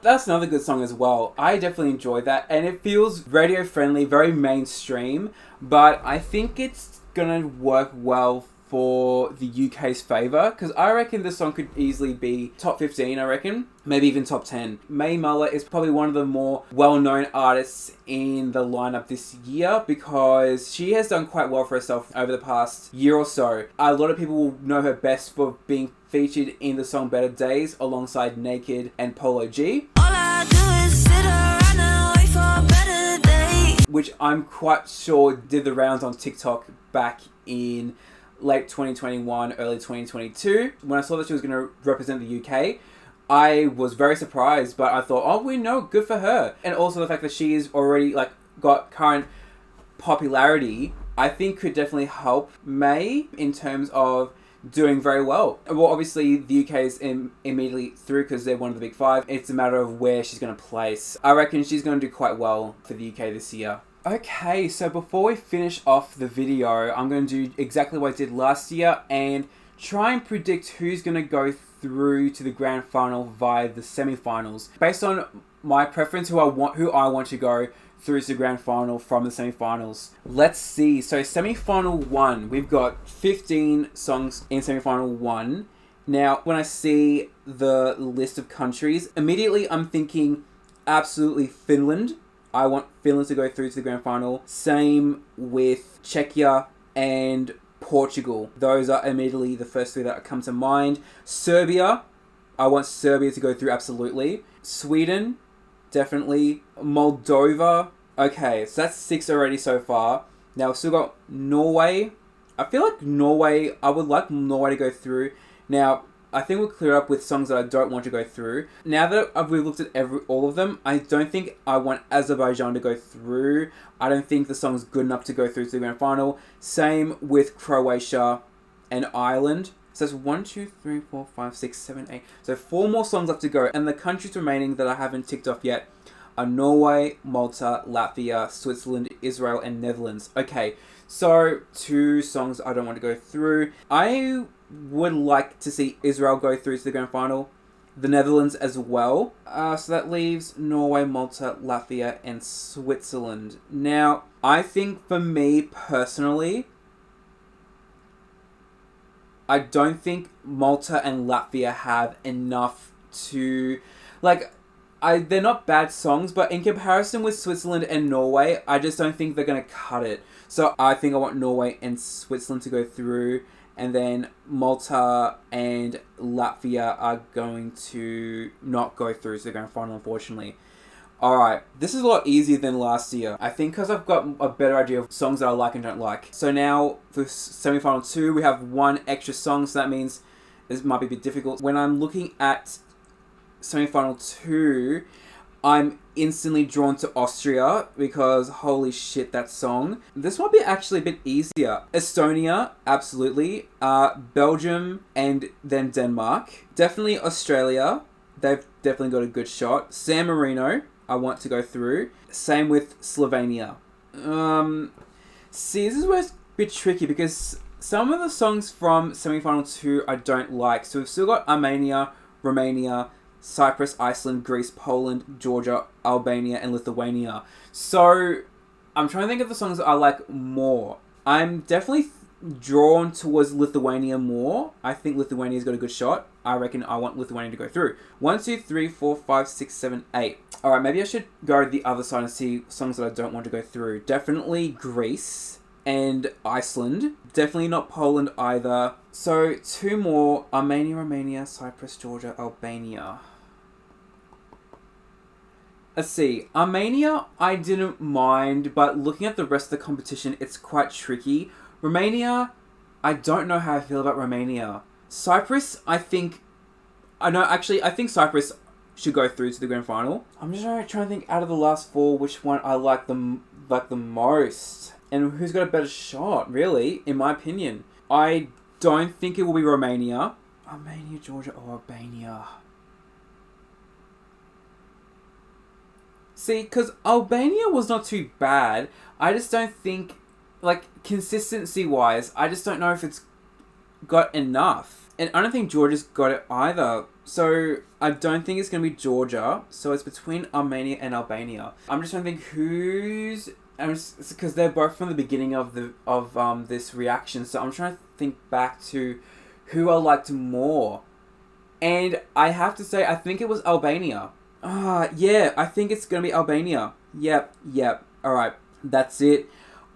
That's another good song as well. I definitely enjoyed that, and it feels radio friendly, very mainstream, but I think it's gonna work well for the UK's favour, because I reckon this song could easily be top 15, I reckon. Maybe even top 10. May Muller is probably one of the more well-known artists in the lineup this year, because she has done quite well for herself over the past year or so. A lot of people will know her best for being featured in the song Better Days alongside Naked and Polo G. All I do is sit around and wait for better days. Which I'm quite sure did the rounds on TikTok back in late 2021, early 2022. When I saw that she was going to represent the UK, I was very surprised, but I thought, oh, we know, good for her. And also the fact that she is already got current popularity, I think could definitely help May in terms of doing very well. Well, obviously the UK is immediately through because they're one of the big five. It's a matter of where she's going to place. I reckon she's going to do quite well for the UK this year. Okay, so before we finish off the video, I'm going to do exactly what I did last year and try and predict who's going to go through to the grand final via the semi-finals. Based on my preference, who I want to go through to the grand final from the semi-finals. Let's see. So semi-final 1, we've got 15 songs in semi-final 1. Now, when I see the list of countries, immediately I'm thinking absolutely Finland. I want Finland to go through to the grand final. Same with Czechia and Portugal. Those are immediately the first three that come to mind. Serbia. I want Serbia to go through absolutely. Sweden. Definitely. Moldova. Okay, so that's 6 already so far. Now we've still got Norway. I feel like Norway, I would like Norway to go through. Now, I think we'll clear up with songs that I don't want to go through. Now that we've looked at all of them, I don't think I want Azerbaijan to go through. I don't think the song's good enough to go through to the grand final. Same with Croatia and Ireland. So it's 1, 2, 3, 4, 5, 6, 7, 8. So 4 more songs left to go. And the countries remaining that I haven't ticked off yet are Norway, Malta, Latvia, Switzerland, Israel, and Netherlands. Okay, so 2 songs I don't want to go through. I would like to see Israel go through to the grand final. The Netherlands as well. So that leaves Norway, Malta, Latvia, and Switzerland. Now, I think for me personally, I don't think Malta and Latvia have enough to... they're not bad songs, but in comparison with Switzerland and Norway, I just don't think they're going to cut it. So I think I want Norway and Switzerland to go through, and then Malta and Latvia are going to not go through to the grand final, unfortunately. Alright, this is a lot easier than last year. I think because I've got a better idea of songs that I like and don't like. So now, for semi-final 2, we have 1 extra song, so that means this might be a bit difficult. When I'm looking at semi-final 2, I'm instantly drawn to Austria because holy shit, that song. This might be actually a bit easier. Estonia, absolutely. Belgium, and then Denmark. Definitely Australia. They've definitely got a good shot. San Marino, I want to go through. Same with Slovenia. See, this is where it's a bit tricky because some of the songs from semi-final 2 I don't like. So we've still got Armenia, Romania, Cyprus, Iceland, Greece, Poland, Georgia, Albania, and Lithuania. So I'm trying to think of the songs that I like more. I'm definitely drawn towards Lithuania more. I think Lithuania's got a good shot. I reckon I want Lithuania to go through. 1, 2, 3, 4, 5, 6, 7, 8. Alright, maybe I should go to the other side and see songs that I don't want to go through. Definitely Greece and Iceland. Definitely not Poland either. So 2 more. Armenia, Romania, Cyprus, Georgia, Albania. Let's see. Armenia, I didn't mind, but looking at the rest of the competition, it's quite tricky. Romania, I don't know how I feel about Romania. Cyprus, I think Cyprus should go through to the grand final. I'm just trying to think out of the last 4 which one I like the most. And who's got a better shot, really, in my opinion. I don't think it will be Romania. Armenia, Georgia, or Albania. See, because Albania was not too bad. I just don't think, consistency-wise, I just don't know if it's got enough. And I don't think Georgia's got it either. So, I don't think it's going to be Georgia. So, it's between Armenia and Albania. I'm just trying to think who's... Because they're both from the beginning of this reaction. So, I'm trying to think back to who I liked more. And I have to say, I think it was Albania. Yeah, I think it's going to be Albania. Yep. Alright, that's it.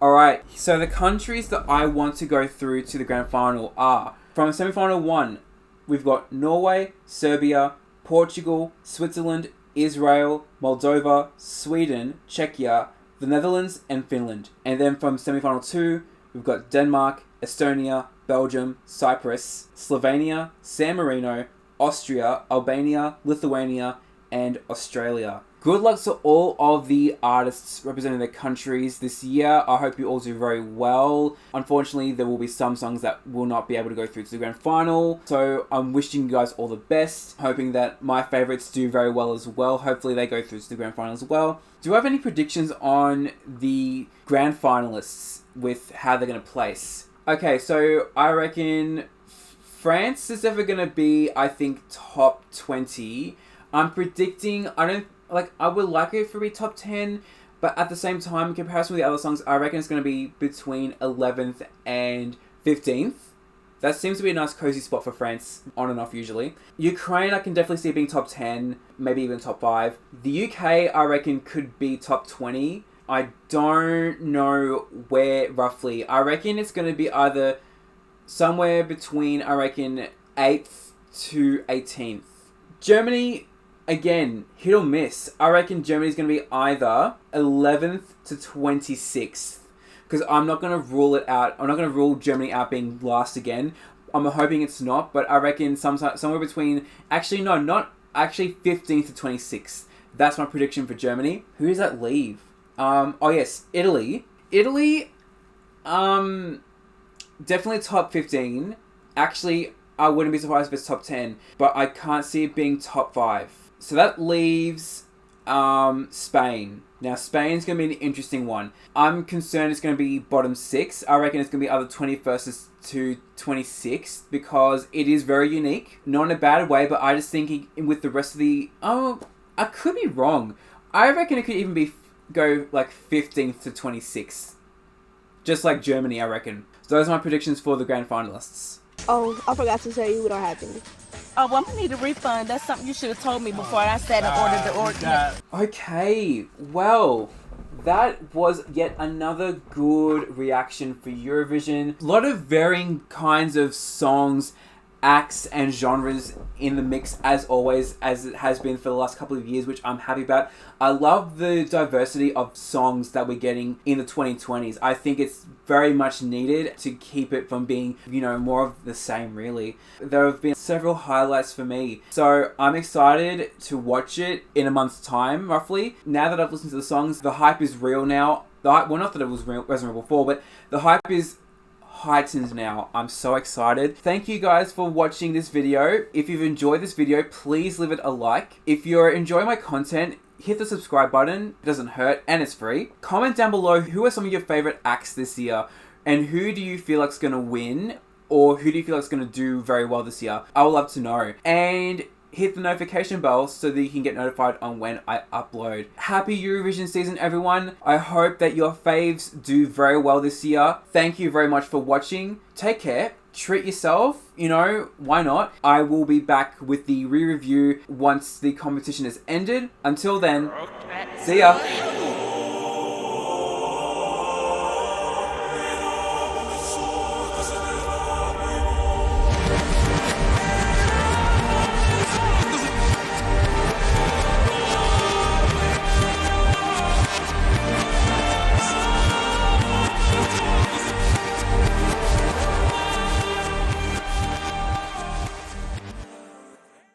Alright, so the countries that I want to go through to the grand final are, from semi-final 1, we've got Norway, Serbia, Portugal, Switzerland, Israel, Moldova, Sweden, Czechia, the Netherlands, and Finland. And then from semi-final 2, we've got Denmark, Estonia, Belgium, Cyprus, Slovenia, San Marino, Austria, Albania, Lithuania, and Australia. Good luck to all of the artists representing their countries this year. I hope you all do very well. Unfortunately, there will be some songs that will not be able to go through to the grand final. So I'm wishing you guys all the best. Hoping that my favourites do very well as well. Hopefully they go through to the grand final as well. Do you have any predictions on the grand finalists with how they're going to place? Okay, so I reckon France is ever going to be, I think, top 20. I'm predicting, I would like it to be top 10, but at the same time, in comparison with the other songs, I reckon it's going to be between 11th and 15th. That seems to be a nice cozy spot for France, on and off usually. Ukraine, I can definitely see being top 10, maybe even top 5. The UK, I reckon, could be top 20. I don't know where roughly. I reckon it's going to be either somewhere between, 8th to 18th. Germany, again, hit or miss. I reckon Germany's going to be either 11th to 26th. Because I'm not going to rule it out. I'm not going to rule Germany out being last again. I'm hoping it's not, but I reckon somewhere between, actually no, not actually 15th to 26th. That's my prediction for Germany. Who does that leave? Oh yes, Italy. Italy, definitely top 15. Actually, I wouldn't be surprised if it's top 10, but I can't see it being top 5. So that leaves Spain. Now, Spain's going to be an interesting one. I'm concerned it's going to be bottom 6. I reckon it's going to be either 21st to 26th because it is very unique. Not in a bad way, but I just think with the rest of the... Oh, I could be wrong. I reckon it could even go like 15th to 26th. Just like Germany, I reckon. So those are my predictions for the grand finalists. Oh, I forgot to tell you what happened. Oh, well, I'm gonna need a refund. That's something you should have told me before I said and ordered the order. Okay, well, that was yet another good reaction for Eurovision. A lot of varying kinds of songs, acts and genres in the mix as always, as it has been for the last couple of years, which I'm happy about. I love the diversity of songs that we're getting in the 2020s. I think it's very much needed to keep it from being, you know, more of the same really. There have been several highlights for me, so I'm excited to watch it in a month's time roughly. Now that I've listened to the songs, the hype is real now. Well, not that it wasn't real before, but the hype is heightened now. I'm so excited. Thank you guys for watching this video. If you've enjoyed this video, please leave it a like. If you're enjoying my content, hit the subscribe button. It doesn't hurt and it's free. Comment down below who are some of your favorite acts this year and who do you feel like is going to win or who do you feel like is going to do very well this year. I would love to know. And hit the notification bell so that you can get notified on when I upload. Happy Eurovision season, everyone. I hope that your faves do very well this year. Thank you very much for watching. Take care. Treat yourself. You know, why not? I will be back with the re-review once the competition has ended. Until then, see ya.